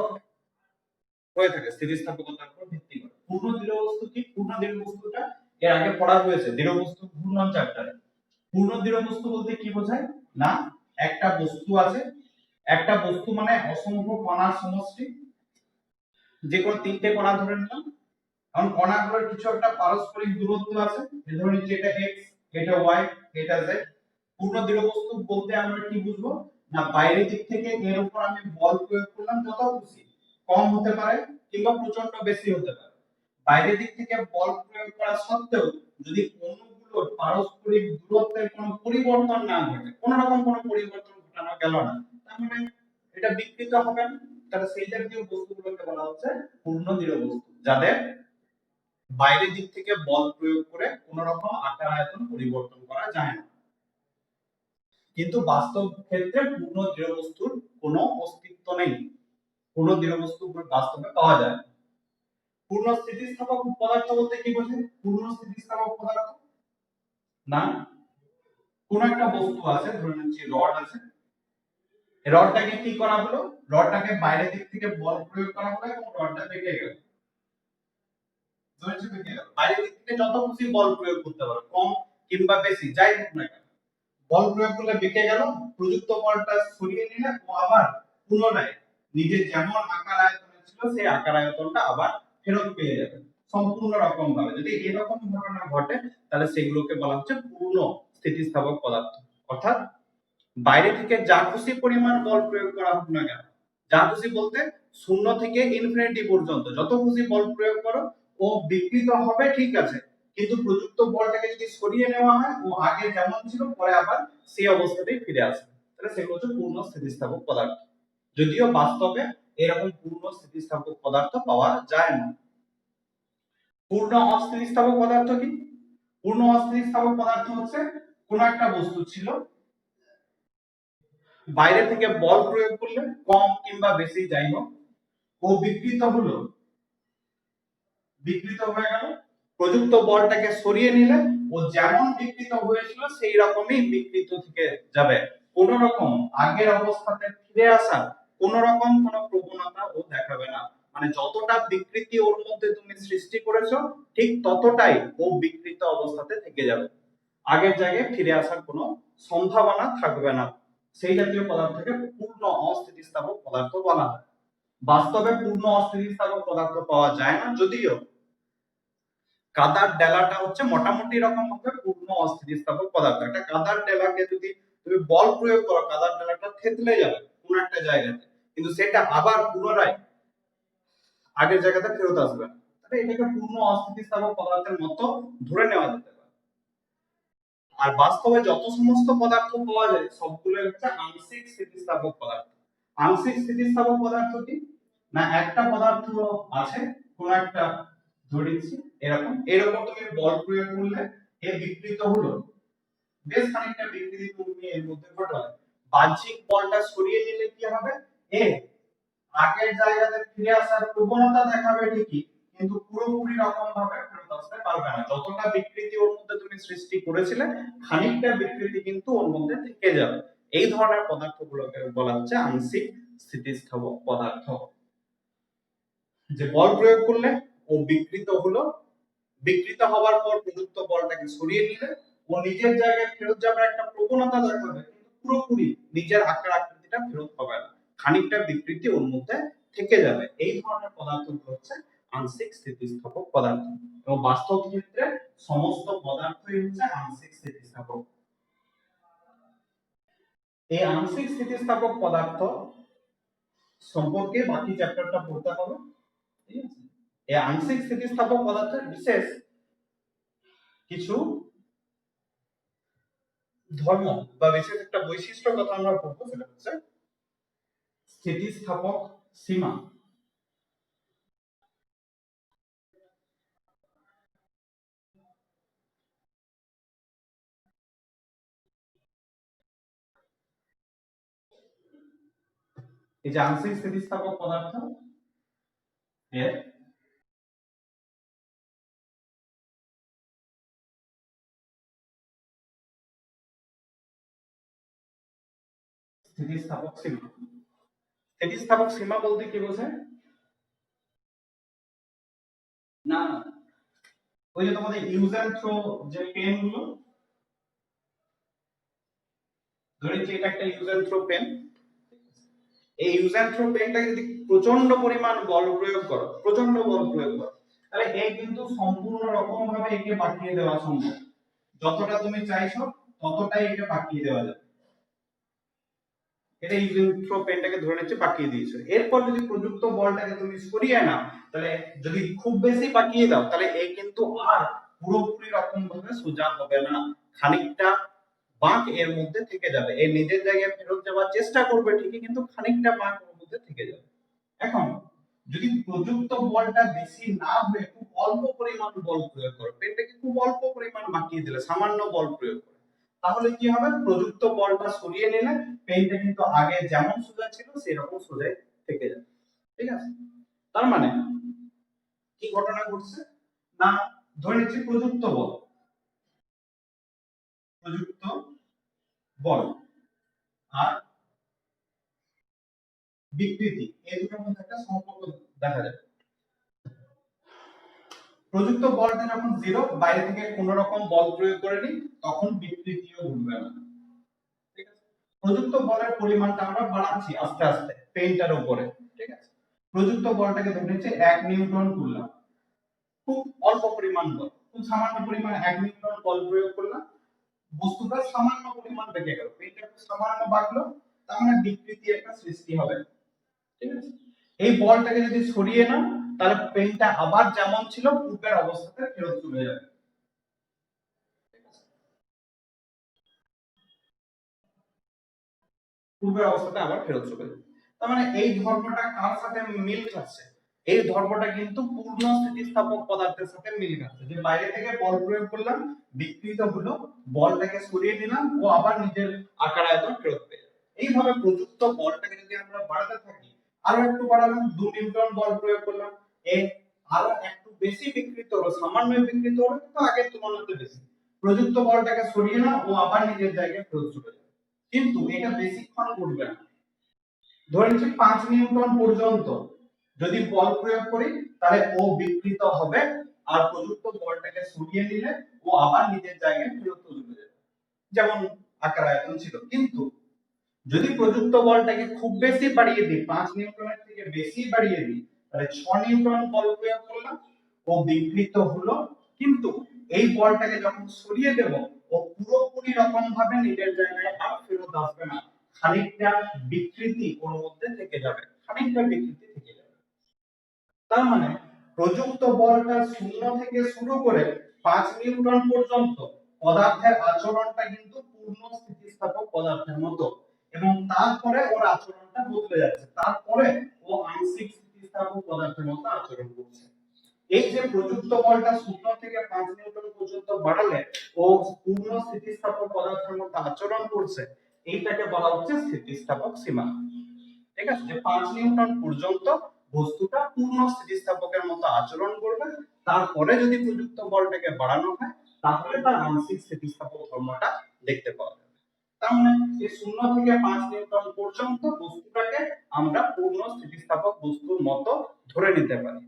হয়ে থাকে স্থিতিস্থাপকতার উপর ভিত্তি করে। পূর্ণ দৃঢ় বস্তু কি? পূর্ণ দৃঢ় বস্তুটা এর আগে পড়া হয়েছে দৃঢ় বস্তু ঘূর্ণন চ্যাপ্টারে। পূর্ণ দৃঢ় বস্তু বলতে কি বোঝায়? না একটা বস্তু আছে, একটা বস্তু মানে অসংখ্য কণার সমষ্টি, যে কোনো তিনটে কণা ধরে নিলাম, কারণ কণাগুলোর কিছু একটা পারস্পরিক দূরত্ব আছে, ধরে নিচ্ছি এটা x, এটা y, এটা z। পূর্ণ দৃঢ় বস্তু বলতে আমরা কি বুঝবো? না বাইরের দিক থেকে এর উপর আমি বল প্রয়োগ করলাম যত খুশি, কম হতে পারে কিংবা প্রচন্ড বেশি হতে পারে, বাইরের দিক থেকে বল প্রয়োগ করা সত্ত্বেও যদি অণুগুলোর পারস্পরিক দূরত্বের কোনো পরিবর্তন না ঘটে, কোনো রকম কোনো পরিবর্তন ঘটানো গেল না, তার মানে এটা বিকৃত হবে না। তাহলে সেই জাতীয় বস্তুগুলোকে বলা হচ্ছে পূর্ণ দৃঢ় বস্তু, যাদের বাইরের দিক থেকে বল প্রয়োগ করে কোন রকম আকার আয়তন পরিবর্তন করা যায় না। কিন্তু বাস্তব ক্ষেত্রে পূর্ণ দৃঢ় বস্তুর কোনো অস্তিত্ব নেই, পূর্ণ দৃঢ় বস্তু বাস্তবে পাওয়া যায় না। পূর্ণ স্থিতিস্থাপক পদার্থ বলতে কি বোঝায়? পূর্ণ স্থিতিস্থাপক পদার্থ না কোন একটা বস্তু আছে, ধরে নিচ্ছি রড আছে, রডটাকে কি করা হলো, রডটাকে বাইরের দিক থেকে বল প্রয়োগ করা হলো এবং রডটা ভেঙে গেল, বাইরের দিক থেকে যত খুশি বল প্রয়োগ করতে পারো, কম কিংবা বেশি যাই হোক না কেন, বল প্রয়োগ করলে বেঁকে গেল, প্রযুক্ত বলটা সরিয়ে নিলে ও আবার পুনরায় নিজের যেমন আকার আয়তনে ছিল সেই আকার আয়তনটা আবার ফেরত পেয়ে যাবে সম্পূর্ণ রকম ভাবে। যদি এরকম ঘটনা ঘটে তাহলে সেগুলোকে বলা হচ্ছে পূর্ণ স্থিতিস্থাপক পদার্থ। অর্থাৎ বাইরে থেকে যা খুশি পরিমাণ বল প্রয়োগ করা হোক না কেন, যা খুশি বলতে শূন্য থেকে ইনফিনিটি পর্যন্ত যত খুশি বল প্রয়োগ করো ও বিকৃত হবে, ঠিক আছে, কিন্তু প্রযুক্ত বলটাকে যদি সরিয়ে নেওয়া হয় ও আগে যেমন ছিল পরে আবার সেই অবস্থাতেই ফিরে আসবে, তাহলে সেগুলো হচ্ছে পূর্ণ স্থিতিস্থাপক পদার্থ। যদিও বাস্তবে এরকম পূর্ণ স্থিতিস্থাপক পদার্থ পাওয়া যায় না। পূর্ণ অস্থিতিস্থাপক পদার্থ কি? পূর্ণ অস্থিতিস্থাপক পদার্থ হচ্ছে কোন একটা বস্তু ছিল, বাইরে থেকে বল প্রয়োগ করলে কম কিংবা বেশি যাই হোক ও বিকৃত হয়ে গেল, প্রযুক্ত বলটাকে সরিয়ে নিলে ও যেমন বিকৃত হয়েছিল সেই রকমই বিকৃত থেকে যাবে, কোন রকম আগের অবস্থাতে ফিরে আসার কোন রকম কোন প্রবণতা ও দেখাবে না। মানে যতটা বিকৃতি ওর মধ্যে তুমি সৃষ্টি করেছো ঠিক ততটাই ও বিকৃত অবস্থাতে থেকে যাবে, আগের জায়গায় ফিরে আসার কোনো সম্ভাবনা থাকবে না। সেই জাতীয় পদার্থকে পূর্ণ অস্থিতিস্থাপক পদার্থ বলা হয়। বাস্তবে পূর্ণ অস্থিতিস্থাপক পদার্থ পাওয়া যায় না, যদিও কাদার ডেলাটা হচ্ছে মোটামুটি রকম ভাবে পূর্ণ অস্থিতিস্থাপক পদার্থ। একটা কাদার ডেলাকে যদি তুমি বল প্রয়োগ করো কাদার ডেলাটা থেতলে যাবে কোন একটা জায়গাতে, কিন্তু সেটা আবার পুনরায় আগের জায়গাতে ফেরত আসবে না, তাহলে এটাকে পূর্ণ অস্থিতিস্থাপক পদার্থের মতো ধরে নেওয়া যেতে পারে। আর বাস্তবে যত সমস্ত পদার্থ পাওয়া যায় সবগুলো হচ্ছে আংশিক স্থিতিস্থাপক পদার্থ। আংশিক স্থিতিস্থাপক পদার্থ কি না, একটা পদার্থ আছে কোন একটা, ধরে নিচ্ছি এরকম এরকম তুমি বল প্রয়োগ করলে এর বিকৃত হলো, বেশ খানিকটা বিকৃতি তুমি এর মধ্যে ঘটালে, বাহ্যিক বলটা সরিয়ে নিলে কি হবে, এ আগের জায়গাতে ফিরে আসার প্রবণতা দেখাবে ঠিকই, কিন্তু পুরোপুরি রকম ভাবে ফেরত আসতে পারবে না। যতটা বিকৃতি ওর মধ্যে তুমি সৃষ্টি করেছিলে খানিকটা বিকৃতি কিন্তু ওর মধ্যে থেকে যাবে। এই ধরনের পদার্থগুলোকে বলা হচ্ছে আংশিক স্থিতিস্থাপক পদার্থ। যে বল প্রয়োগ করলে ও বিকৃত হলো, বিকৃত হওয়ার পর প্রযুক্ত বলটাকে সরিয়ে নিলে ও নিজের জায়গায় ফেরত যাবার একটা প্রবণতা দেখাবে, কিন্তু পুরোপুরি নিজের আকার আকৃতিটা ফেরত পাবে না, খানিকটা বিকৃতি ওর মধ্যে থেকে যাবে। এই ধরনের পদার্থগুলো হচ্ছে আংশিক স্থিতিস্থাপক পদার্থ, এবং বাস্তব ক্ষেত্রে সমস্ত পদার্থই হচ্ছে আংশিক স্থিতিস্থাপক। এই আংশিক স্থিতিস্থাপক পদার্থ সম্পর্কে বাকি চ্যাপ্টারটা পড়তে হবে, ঠিক আছে। এই আংশিক স্থিতিস্থাপক পদার্থের বিশেষ কিছু ধর্ম বা বিশেষ একটা বৈশিষ্ট্য কথা আমরা পড়বো, সেটা হচ্ছে স্থিতিস্থাপক সীমা। এই যে আংশিক স্থিতিস্থাপক পদার্থ এর স্থিতিস্থাপক সীমা, স্থিতিস্থাপক সীমা বলতে কি বোঝায় না, ওই যে তোমাদের ইউজ এন্ড থ্রো যে পেন গুলো, ধরেছি এটা একটা ইউজ এন্ড থ্রো পেন, এই ইউজ এন্ড থ্রো পেনটাকে যদি প্রচন্ড পরিমাণ বল প্রয়োগ করো, প্রচন্ড বল প্রয়োগ করো, তাহলে এই কিন্তু সম্পূর্ণ রকম ভাবে একে পাঠিয়ে দেওয়া সম্ভব, যতটা তুমি চাইছো ততটাই একে পাঠিয়ে দেওয়া যাবে। এটা ইউজ এন্ড থ্রো পেনটাকে ধরে নিচ্ছে পাঠিয়ে দিয়েছো, এরপর যদি প্রযুক্ত বলটাকে তুমি সরিয়ে নাও, তাহলে যদি খুব বেশি পাঠিয়ে দাও তাহলে এই কিন্তু আর পুরোপুরি রকম ভাবে সোজা হবে না, খানিকটা বাঁক এর মধ্যে থেকে যাবে, এর নিজের জায়গায় ফেরত যাওয়ার চেষ্টা করবে ঠিকই, কিন্তু খানিকটা বাঁক ওর মধ্যে থেকে যাবে। এখন যদি প্রযুক্ত বলটা বেশি না হয়ে খুব অল্প পরিমাণ বল প্রয়োগ করো, পেনটাকে খুব অল্প পরিমাণ বাঁকিয়ে দিলে সামান্য বল প্রয়োগ করে, তাহলে কি হবে, প্রযুক্ত বলটা সরিয়ে নিলে পেনটা কিন্তু আগে যেমন সোজা ছিল সেরকম সোজাই থেকে যাবে, ঠিক আছে। তার মানে কি ঘটনা ঘটছে না, ধরে নিচ্ছি প্রযুক্ত বল আর বিকৃতি এই দুটোর মধ্যে একটা সম্পর্ক দেখা যায়। প্রযুক্ত বলটা যখন জিরো, বাইরে থেকে কোন রকম বল প্রয়োগ করেনি, তখন বিকৃতিও ঘটবে না। প্রযুক্ত বলের পরিমাণটা আমরা বাড়াচ্ছি আস্তে আস্তে পেনটার উপরে, ঠিক আছে। প্রযুক্ত বলটাকে ধরে নিচ্ছে 1 নিউটন করলাম, খুব অল্প পরিমাণ বল, খুব সামান্য পরিমাণ 1 নিউটন বল প্রয়োগ করলাম, বস্তুটা সামান্য পরিমাণ বেঁকে গেল, পেনটা খুব সামান্য বাঁকলো, তার মানে বিকৃতি একটা সৃষ্টি হবে, ঠিক আছে। এই বলটাকে যদি সরিয়ে নাও তাহলে পেনটা আবার যেমন ছিল পূর্বের অবস্থাতে ফেরত চলে যাবে, পূর্বের অবস্থাতে আবার ফেরত চলে যাবে। তার মানে এই ধর্মটা কার সাথে মিল খাচ্ছে? এই ধর্মটা কিন্তু পূর্ণ স্থিতিস্থাপক পদার্থের সাথে মিল খাচ্ছে, যে বাইরে থেকে বল প্রয়োগ করলাম, বিকৃত হলো, বলটাকে সরিয়ে দিলাম, ও আবার নিজের আকার আয়তন ফেরত পেয়ে যাবে। এইভাবে প্রযুক্ত বলটাকে যদি আমরা বাড়াতে থাকি, আরো একটু বাড়ালাম, 2 নিউটন বল প্রয়োগ করলাম, এ আরো একটু বেশি বিকৃত হলো, সামান্য বিকৃত হলো কিন্তু আগের তুলনাতে বেশি, প্রযুক্ত বলটাকে সরিয়ে নাও, ও আবার নিজের জায়গায় ফেরত চলে যাবে। কিন্তু এটা বেশিক্ষণ ঘটবে না, ধরে নিচ্ছি 5 নিউটন পর্যন্ত যদি বল প্রয়োগ করি তাহলে ও বিকৃত হবে, আর প্রযুক্ত বলটাকে সরিয়ে নিলে ও আবার নিজের জায়গায় ফেরত চলে যাবে যেমন আকার আয়তন ছিল। কিন্তু যদি প্রযুক্ত বলটাকে খুব বেশি বাড়িয়ে দিই, 5 নিউটনের থেকে বেশি বাড়িয়ে দিই, তাহলে 6 নিউটন বল প্রয়োগ করলাম, ও বিকৃত হলো, কিন্তু এই বলটাকে যখন সরিয়ে দেব ও পুরোপুরি রকম ভাবে নিজের জায়গায় আর ফেরত আসবে না, খানিকটা বিকৃতি ওর মধ্যে থেকে যাবে, খানিকটা বিকৃতি থেকে যাবে। তার মানে প্রযুক্ত বলটা 0 থেকে শুরু করে 5 নিউটন পর্যন্ত পদার্থের আচরণটা কিন্তু পূর্ণ স্থিতিস্থাপক পদার্থের মতো, এবং তারপরে ওর আচরণটা বদলে যাচ্ছে, তারপরে ও আংশিক স্থিতিস্থাপক পদার্থের মতো আচরণ করছে। এই যে প্রযুক্ত বলটা 0 থেকে 5 নিউটন পর্যন্ত বাড়ালে ও পূর্ণ স্থিতিস্থাপক পদার্থের মতো আচরণ করছে, এইটাকে বলা হচ্ছে স্থিতিস্থাপক সীমা, ঠিক আছে। যে 5 নিউটন পর্যন্ত বস্তুটা পূর্ণ স্থিতিস্থাপকের মতো আচরণ করবে, তারপরে যদি প্রযুক্ত বলটাকে বাড়ানো হয় তাহলে তার আংশিক স্থিতিস্থাপক ধর্মটা দেখতে পাওয়া যাবে। তার মানে এই 0 থেকে 5 নিউটন পর্যন্ত বস্তুটাকে আমরা পূর্ণ স্থিতিস্থাপক বস্তুর মতো ধরে নিতে পারি।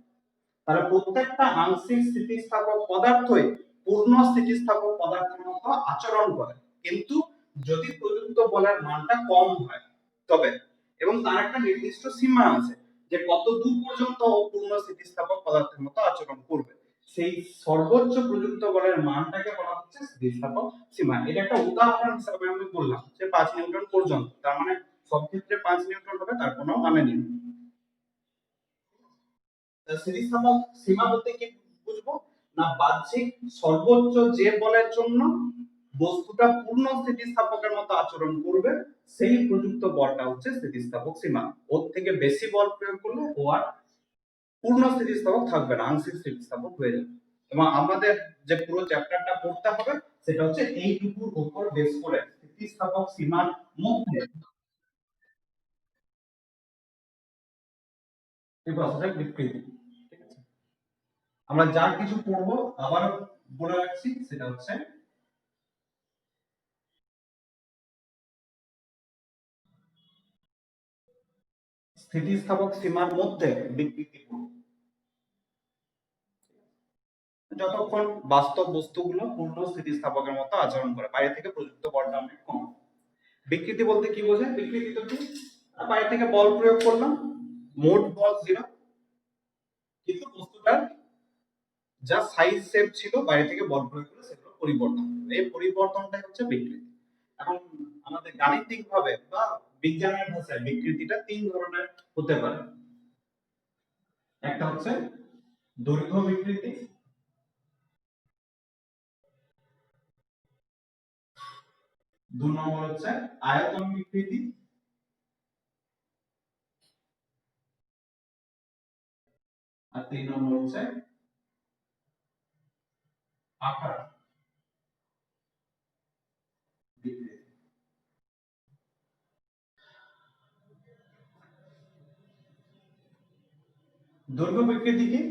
তাহলে প্রত্যেকটা আংশিক স্থিতিস্থাপক পদার্থই পূর্ণ স্থিতিস্থাপক পদার্থের মতো আচরণ করে, কিন্তু যদি প্রযুক্ত বলের মানটা কম হয় তবে, এবং তার একটা নির্দিষ্ট সীমা আছে যে কত দূর পর্যন্ত পূর্ণ স্থিতিস্থাপক পদার্থের মতো আচরণ করবে, সেই সর্বোচ্চ প্রযুক্ত বলের মানটাকে বলা হচ্ছে স্থিতিস্থাপক সীমা। এটা একটা উদাহরণ হিসেবে আমি বললাম যে 5 নিউটন পর্যন্ত, তার মানে সব ক্ষেত্রে 5 নিউটন হবে তার কোনো মানে নেই। স্থিতিস্থাপক সীমা বলতে কি বুঝবো না, বাহ্যিক সর্বোচ্চ যে বলের জন্য বস্তুটা পূর্ণ স্থিতিস্থাপকের মতো আচরণ করবে সেই প্রযুক্ত বলটা হচ্ছে স্থিতিস্থাপক সীমা, ওর থেকে বেশি বল প্রয়োগ করলে ও আর পূর্ণ স্থিতিস্থাপক থাকবে না, আংশিক স্থিতিস্থাপক হয়ে যাবে। এবং আমাদের যে পুরো চ্যাপ্টারটা পড়তে হবে সেটা হচ্ছে এইটুকুর উপর বেস করে স্থিতিস্থাপক সীমার মধ্যে এই প্রসেসের বিকৃতি, ঠিক আছে। আমরা যা কিছু পড়বো আবার বলে রাখছি, সেটা হচ্ছে স্থিতিস্থাপক সীমার মধ্যে বিকৃতি যতক্ষণ বাস্তব বস্তুগুলো পূর্ণ স্থিতিস্থাপকের মতো আচরণ করে, বাইরে থেকে প্রযুক্ত বলটা অনেক কম। বিকৃতি বলতে কি বোঝায়? বিকৃতি তো কি, বাইরে থেকে বল প্রয়োগ করলাম, মোট বল 0, কিন্তু বস্তুটার যা সাইজ শেপ ছিল বাইরে থেকে বল প্রয়োগ করে সেগুলো পরিবর্তন, এই পরিবর্তনটাই হচ্ছে বিকৃতি। এখন আমাদের গাণিতিক ভাবে বা বিজ্ঞানের ভাষায় বিকৃতিটা 3 ধরনের হতে পারে। একটা হচ্ছে দৈর্ঘ্য বিকৃতি, 2 নম্বর হচ্ছে আয়তন বিকৃতি, আর 3 নম্বর হচ্ছে আকার বিকৃতি। দৈর্ঘ্য বিকৃতি কি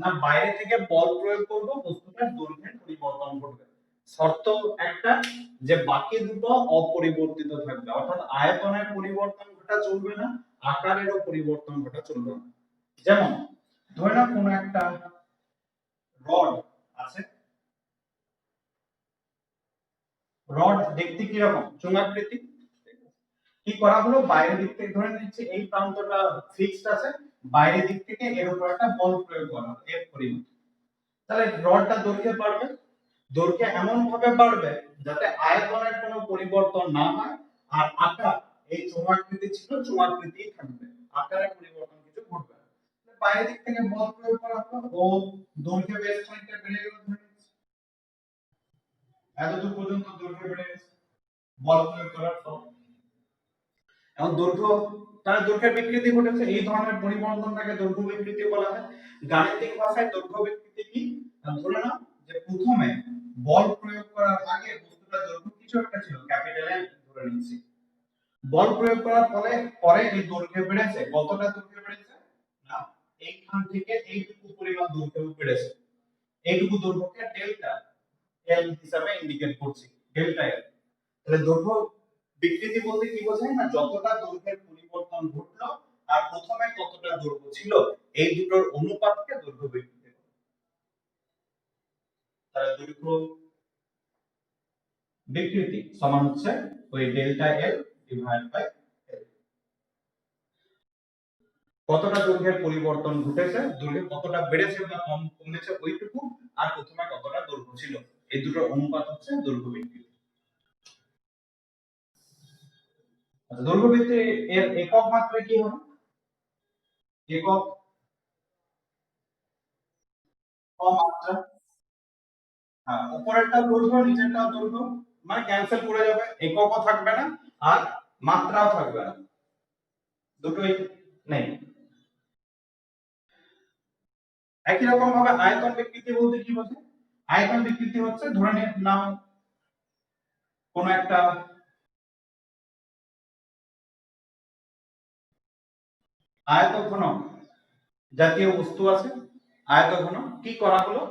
না, বাইরে থেকে বল প্রয়োগ করব, বস্তুটার দৈর্ঘ্যের পরিবর্তন ঘটবে। শর্ত একটা, যে বাকি দুটো অপরিবর্তিত থাকবে, অর্থাৎ আয়তনের পরিবর্তন ঘটা চলবে না, আকারেরও পরিবর্তন ঘটা চলবে না। যেমন ধরে নাও কোনো একটা রড আছে, রড দেখতে কি রকম, চোঙাকৃতি, কি করা হলো, বাইরের দিক থেকে ধরে নিচ্ছে এই প্রান্তটা ফিক্সড আছে, বাইরের দিক থেকে এর উপর একটা বল প্রয়োগ করা হলো এর পরিমাণ। তাহলে রডটা দৈর্ঘ্যে বাড়বে, দৈর্ঘ্যে এমন ভাবে বাড়বে যাতে আয়তনের কোনো পরিবর্তন না হয়, আর আকার এই চোঙাকৃতি ছিল চোঙাকৃতিই থাকবে, আকারের পরিবর্তন কিছু ঘটবে না। বাইরের দিক থেকে বল প্রয়োগ করা হলো ও দৈর্ঘ্যে বেশ খানিকটা বেড়ে গেল, এতদূর পর্যন্ত দৈর্ঘ্য বেড়ে গেছে বল প্রয়োগ করার পর। এখন দৈর্ঘ্য, তার দৈর্ঘ্যের বিকৃতি ঘটেছে, এই ধরনের পরিবর্তনটাকে দৈর্ঘ্য বিকৃতি বলা হয়। গাণিতিক ভাষায় দৈর্ঘ্য বিকৃতি কি, ধরে নাও যে প্রথমে বল প্রয়োগ করার আগে বস্তুটার দৈর্ঘ্য কিছু একটা ছিল, ক্যাপিটাল এম ধরে নিচ্ছি, বল প্রয়োগ করার ফলে পরে এই দৈর্ঘ্য বেড়েছে, কতটা দৈর্ঘ্য বেড়েছে, না এইখান থেকে এইটুকু পরিমাণ দৈর্ঘ্য বেড়েছে, এইটুকু দৈর্ঘ্যকে ডেল্টা এল হিসাবে ইন্ডিকেট করছি, ডেল্টা এল। তাহলে দৈর্ঘ্য বিকৃতি বলতে কি বোঝায়, না যতটা দৈর্ঘ্যের পরিবর্তন ঘটলো আর প্রথমে কতটা দৈর্ঘ্য ছিল এই দুটোর অনুপাতকে দৈর্ঘ্য বিকৃতি বলে। তাহলে দৈর্ঘ্য বিকৃতি সমান হচ্ছে ওই delta L divide by L. কতটা দৈর্ঘ্যের পরিবর্তন ঘটেছে, দৈর্ঘ্য কতটা বেড়েছে বা কম কমেছে ওইটুকু, আর প্রথমে কতটা দৈর্ঘ্য ছিল এই দুটোর অনুপাত হচ্ছে দৈর্ঘ্য বিকৃতি। আচ্ছা, দৈর্ঘ্য বিকৃতি এর একক মাত্রায় কি হবে, একক মাত্রা, হ্যাঁ উপরেরটা দৈর্ঘ্য নিচেরটা দৈর্ঘ্য, মানে ক্যান্সেল করে যাবে, এককও থাকবে না আর মাত্রাও থাকবে না, দুটোই নেই। একই রকম ভাবে আয়তন বিকৃতি বলতে কি বোঝায়, আয়তন বিকৃতি হচ্ছে ধরে নাও কোন একটা আয়তঘনক জাতীয় বস্তু আছে, আয়তঘনক কি করা হলো,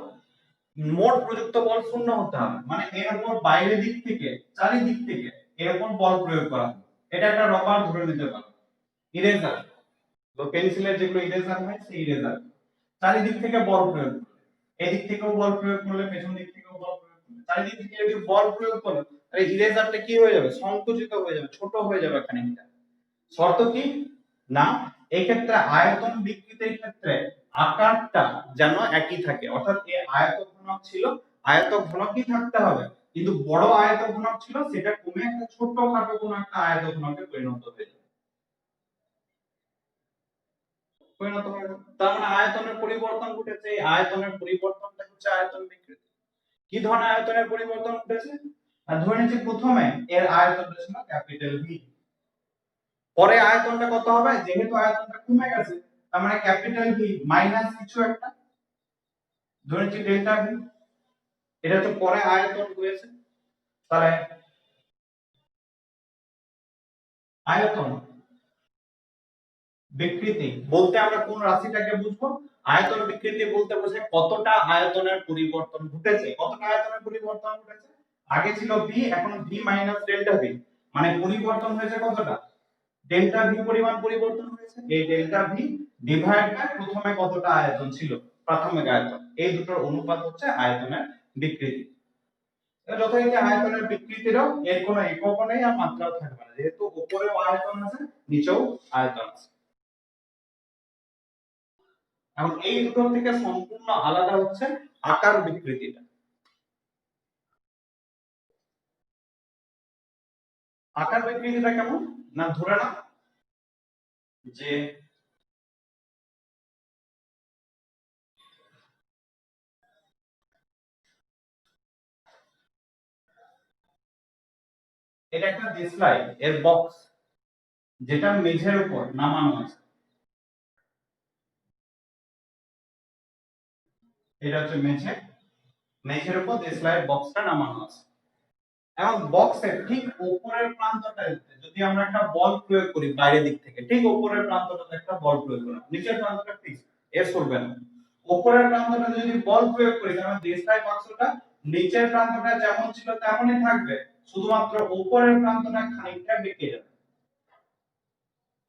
মোট প্রযুক্ত বল শূন্য হতে হবে, মানে এর উপর বাইরের দিক থেকে চারিদিক থেকে এর উপর বল প্রয়োগ করা হবে। এটা একটা রবার ধরে নিতে পারো, ইরেজার, তো পেন্সিলের যেগুলো ইরেজার হয় সেই ইরেজার, চারিদিক থেকে বল প্রয়োগ করলে, এদিক থেকেও বল প্রয়োগ করলে, পেছন দিক থেকেও বল প্রয়োগ করলে, চারিদিক থেকে যদি বল প্রয়োগ করলে তাহলে ইরেজারটা কি হয়ে যাবে, সংকুচিত হয়ে যাবে, ছোট হয়ে যাবে খানিকটা। শর্ত কি, না এই ক্ষেত্রে আয়তন বিকৃতির ক্ষেত্রে আকারটা যেন একই থাকে, অর্থাৎ এই আয়তঘনক ছিল আয়তঘনকই থাকতে হবে, কিন্তু বড় আয়তঘনক ছিল সেটা কমে একটা ছোটখাটো কোনো একটা আয়তঘনকে পরিণত হয়ে যাবে, পরিণত হয়ে যাবে। তার মানে আয়তনের পরিবর্তন ঘটেছে, এই আয়তনের পরিবর্তনটা হচ্ছে আয়তন বিকৃতি। কি ধরনের আয়তনের পরিবর্তন ঘটেছে, ধরে নিচ্ছি প্রথমে এর আয়তনটা ছিল ক্যাপিটাল ভি, পরে আয়তনটা কত হবে, যেহেতু আয়তনটা কমে গেছে তার মানে ক্যাপিটাল ভি মাইনাস কিছু একটা, ধরে নিচ্ছি ডেল্টা ভি, এটা তো পরে আয়তন হয়েছে। তাহলে আয়তন বিকৃতি বলতে আমরা কোন রাশিটাকে বুঝবো, আয়তন বিকৃতি বলতে বোঝায় কতটা আয়তনের পরিবর্তন ঘটেছে, কতটা আয়তনের পরিবর্তন ঘটেছে, আগে ছিল ভি এখন ভি মাইনাস ডেল্টা ভি, মানে পরিবর্তন হয়েছে কতটা, ডেল্টা ভি পরিমাণ পরিবর্তন হয়েছে, এই ডেল্টা ভি ডিভাইড বাই প্রথমে কতটা আয়তন ছিল প্রাথমিক আয়তন, এই দুটোর অনুপাত হচ্ছে আয়তনের বিকৃতি। যথারীতি আয়তনের বিকৃতিরও এর কোনো একক নেই আর মাত্রাও থাকবে না, যেহেতু উপরেও আয়তন আছে নিচেও আয়তন আছে। এখন এই দুটো থেকে সম্পূর্ণ আলাদা হচ্ছে আকার বিকৃতিটা। আকার বিকৃতিটা কেমন, না ধরে নাও যে এটা একটা দেশলাই এর বক্স, যেটা মেঝের উপর নামানো আছে, এটা হচ্ছে মেঝে, মেঝের উপর দেশলাইয়ের বক্সটা নামানো আছে। এখন বক্সের ঠিক উপরের প্রান্তটায় যদি আমরা একটা বল প্রয়োগ করি বাইরের দিক থেকে, ঠিক উপরের প্রান্তটাতে একটা বল প্রয়োগ করলাম, নিচের প্রান্তটা ফিক্স এর চলবে না, উপরের প্রান্তটা যদি বল প্রয়োগ করি তাহলে দেশলাই বাক্সটা নিচের প্রান্তটা যেমন ছিল তেমনই থাকবে, শুধুমাত্র উপরের প্রান্তটা খানিকটা বেঁকে যাবে।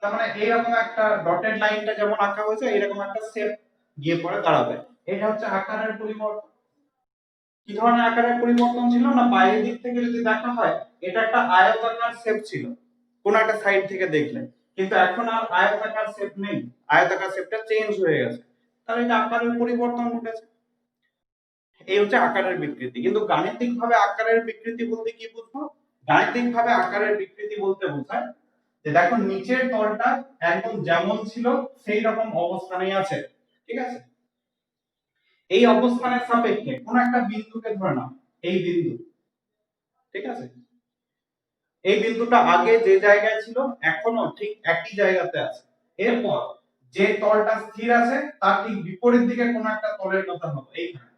তার মানে এইরকম একটা ডটেড লাইনটা যেমন আঁকা হয়েছে এরকম একটা শেপ গিয়ে পড়ে দাঁড়াবে, এটা হচ্ছে আকারের পরিবর্তন। কি ধরনের আকারের পরিবর্তন ছিল, না বাইরের দিক থেকে যদি দেখা হয় এটা একটা আয়তাকার শেপ ছিল, কোন একটা সাইড থেকে দেখলে, কিন্তু এখন আর আয়তাকার শেপ নেই, আয়তাকার শেপটা চেঞ্জ হয়ে গেছে, তাহলে এটা আকারের পরিবর্তন ঘটেছে। এই হচ্ছে আকারের বিকৃতি। কিন্তু গাণিতিকভাবে আকারের বিকৃতি বলতে কি বুঝবো? গাণিতিকভাবে আকারের বিকৃতি বলতে বোঝায় যে দেখো নিচের তলটা একদম যেমন ছিল সেই রকম অবস্থানেই আছে, ঠিক আছে? এই অবস্থানের সাপেক্ষে কোন একটা বিন্দুকে ধরে নাও, এই বিন্দু, ঠিক আছে? এই বিন্দুটা আগে যে জায়গায় ছিল এখনো ঠিক একই জায়গাতে আছে। এরপর যে তলটা স্থির আছে তার ঠিক বিপরীত দিকে কোন একটা তলের কথা হবে, এইখানে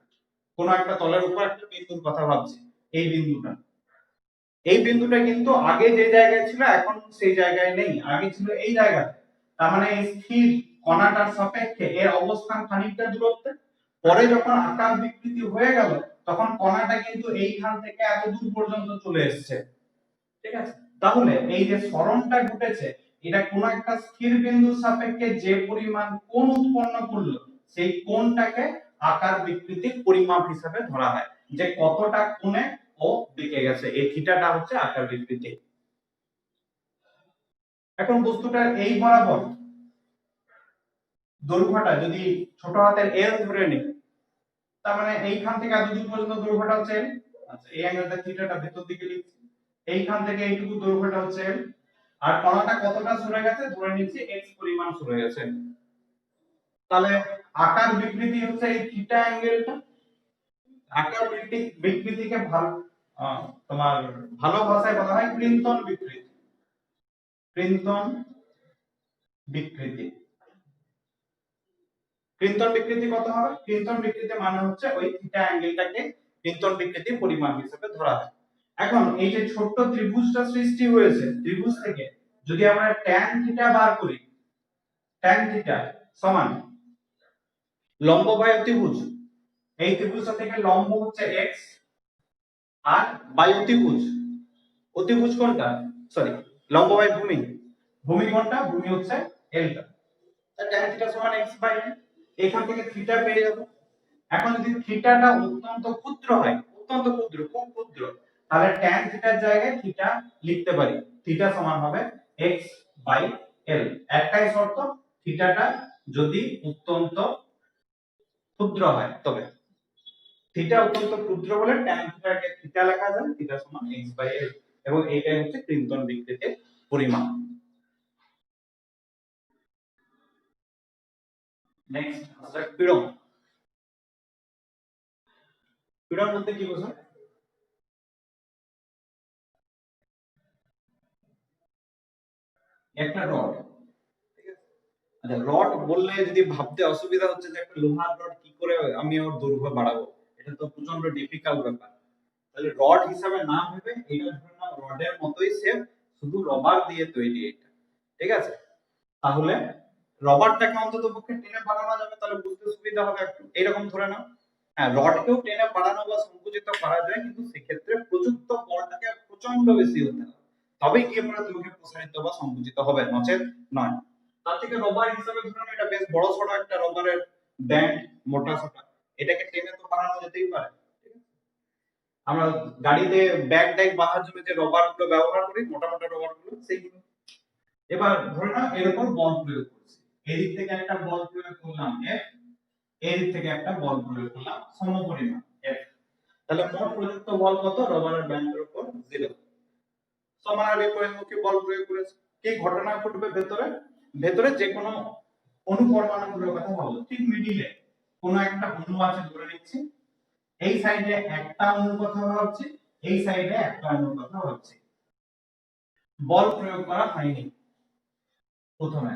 কোন একটা তলের উপর একটা বিন্দুর কথা ভাবছি, এই বিন্দুটা, এই বিন্দুটা কিন্তু আগে যে জায়গায় ছিল এখন সেই জায়গায় নেই, আগে ছিল এই জায়গাতে। তার মানে এই স্থির কণাটার সাপেক্ষে এর অবস্থান খানিকটা দূরত্বে। পরে যখন আকার বিকৃতি হয়ে গেল তখন কণাটা কিন্তু এইখান থেকে এত দূর পর্যন্ত চলে এসেছে, ঠিক আছে? তাহলে এই যে সরণটা ঘটেছে এটা কোন একটা স্থির বিন্দুর সাপেক্ষে যে পরিমাণ কোণ উৎপন্ন করলো সেই কোণটাকে আকার বিকৃতির পরিমাপ হিসেবে ধরা হয়, যে কতটা কোণে ও বেঁকে গেছে, এই থিটাটা হচ্ছে আকার বিকৃতি। এখন বস্তুটা এই বরাবর দৈর্ঘ্যটা যদি ছোট হাতের এল ধরে নিই, তার মানে এইখান থেকে এতদূর পর্যন্ত দৈর্ঘ্যটা হচ্ছে এল। আচ্ছা, এই অ্যাঙ্গেলটা থিটাটা ভেতর দিকে লিখছি, এইখান থেকে এইটুকু দৈর্ঘ্যটা হচ্ছে এল। আর কণাটা কতটা সরে গেছে ধরে নিচ্ছি x পরিমাণ সরে গেছে। তাহলে আকার বিকৃতি হচ্ছে এই থিটা অ্যাঙ্গেলটা। আকার বিকৃতিকে তোমার ভালো ভাষায় বলা হয় ক্রিন্তন বিকৃতি। ক্রিন্তন বিকৃতি, ক্রিন্তন বিকৃতি কত হবে? ক্রিন্তন বিকৃতি মানে হচ্ছে ওই থিটা অ্যাঙ্গেলটাকে ক্রিন্তন বিকৃতি পরিমাপ হিসেবে ধরা হয়। এখন এই যে ছোট্ট ত্রিভুজটা সৃষ্টি হয়েছে, ত্রিভুজ থেকে যদি আমরা tan থিটা বার করি, tan থিটা সমান লম্ব বাই অতিভুজ, এই ত্রিভুজটা থেকে লম্ব হচ্ছে x আর বাই অতিভুজ, অতিভুজ কোনটা, সরি লম্ব বাই ভূমি, ভূমি কোনটা, ভূমি হচ্ছে l টা, তাহলে tan থিটা সমান x বাই l। এখান থেকে থিটা পেয়ে যাব। এখন যদি থিটাটা অত্যন্ত ক্ষুদ্র হয়, অত্যন্ত ক্ষুদ্র, খুব ক্ষুদ্র, তাহলে tan থিটার জায়গায় থিটা লিখতে পারি, থিটা সমান হবে x বাই l। একটাই শর্ত, থিটাটা যদি অত্যন্ত ক্ষুদ্র হয় তবে। থিটা অত্যন্ত ক্ষুদ্র হলে tan থিটাকে থিটা লেখা যায়, থিটা সমান x বাই l, এবং এইটাই হচ্ছে ক্রিন্তন বিকৃতির পরিমাপ। নেক্সট আসলে পীড়ন। পীড়ন বলতে কি বোঝায়? একটা রড, ঠিক আছে? আচ্ছা, রড বললে যদি ভাবতে অসুবিধা হচ্ছে যে একটা লোহার রড কি করে আমি ওর দৈর্ঘ্য বাড়াবো, এটা তো প্রচন্ড ডিফিকাল্ট ব্যাপার। তাহলে রড হিসাবে না ভেবে এটা ধরে নাও রডের মতোই সেম, শুধু রবার দিয়ে তৈরি এটা, ঠিক আছে? তাহলে রবারটাকে অন্তত পক্ষে টেনে বাড়ানো যাবে, তাহলে বুঝতে সুবিধা হবে একটু। এরকম ধরে নাও, হ্যাঁ রডকেও টেনে বাড়ানো বা সংকুচিত করা যায়, কিন্তু সেক্ষেত্রে প্রযুক্ত বলটাকে প্রচন্ড বেশি হতে হবে, তবেই গিয়ে পরে তোমাকে প্রসারিত বা সংকুচিত হবে, নচেত নয়। তার থেকে রবার হিসাবে ধরে নাও এটা বেশ বড় সড়ো একটা রবারের ব্যান্ড, মোটা সোটা, এটাকে টেনে তো বাড়ানো যেতেই পারে, ঠিক আছে? আমরা গাড়িতে ব্যাগ ট্যাগ বাঁধার জন্য যে রবার গুলো ব্যবহার করি, মোটা মোটা রবার গুলো, সেইগুলো। এবার ধরে নাও এর উপর বল প্রয়োগ করছি, এদিক থেকে একটা বল প্রয়োগ করলাম F, এর থেকে একটা বল প্রয়োগ করলাম সমপরিমাণ F, তাহলে মোট প্রযুক্ত বল কত? রবারের ব্যান্ডের উপর 0। সমান বিপরীতমুখী বল প্রয়োগ করেছে, কি ঘটনা ঘটবে ভেতরে? ভেতরে যে কোনো অণু পরমাণুগুলোর কথা ভাবো, ঠিক মিডিলে কোনো একটা অণু আছে ধরে নিচ্ছি, এই সাইডে একটা অণুর কথা ভাবছি, এই সাইডে একটা অণুর কথা ভাবছি। বল প্রয়োগ করা হয়নি। প্রথমে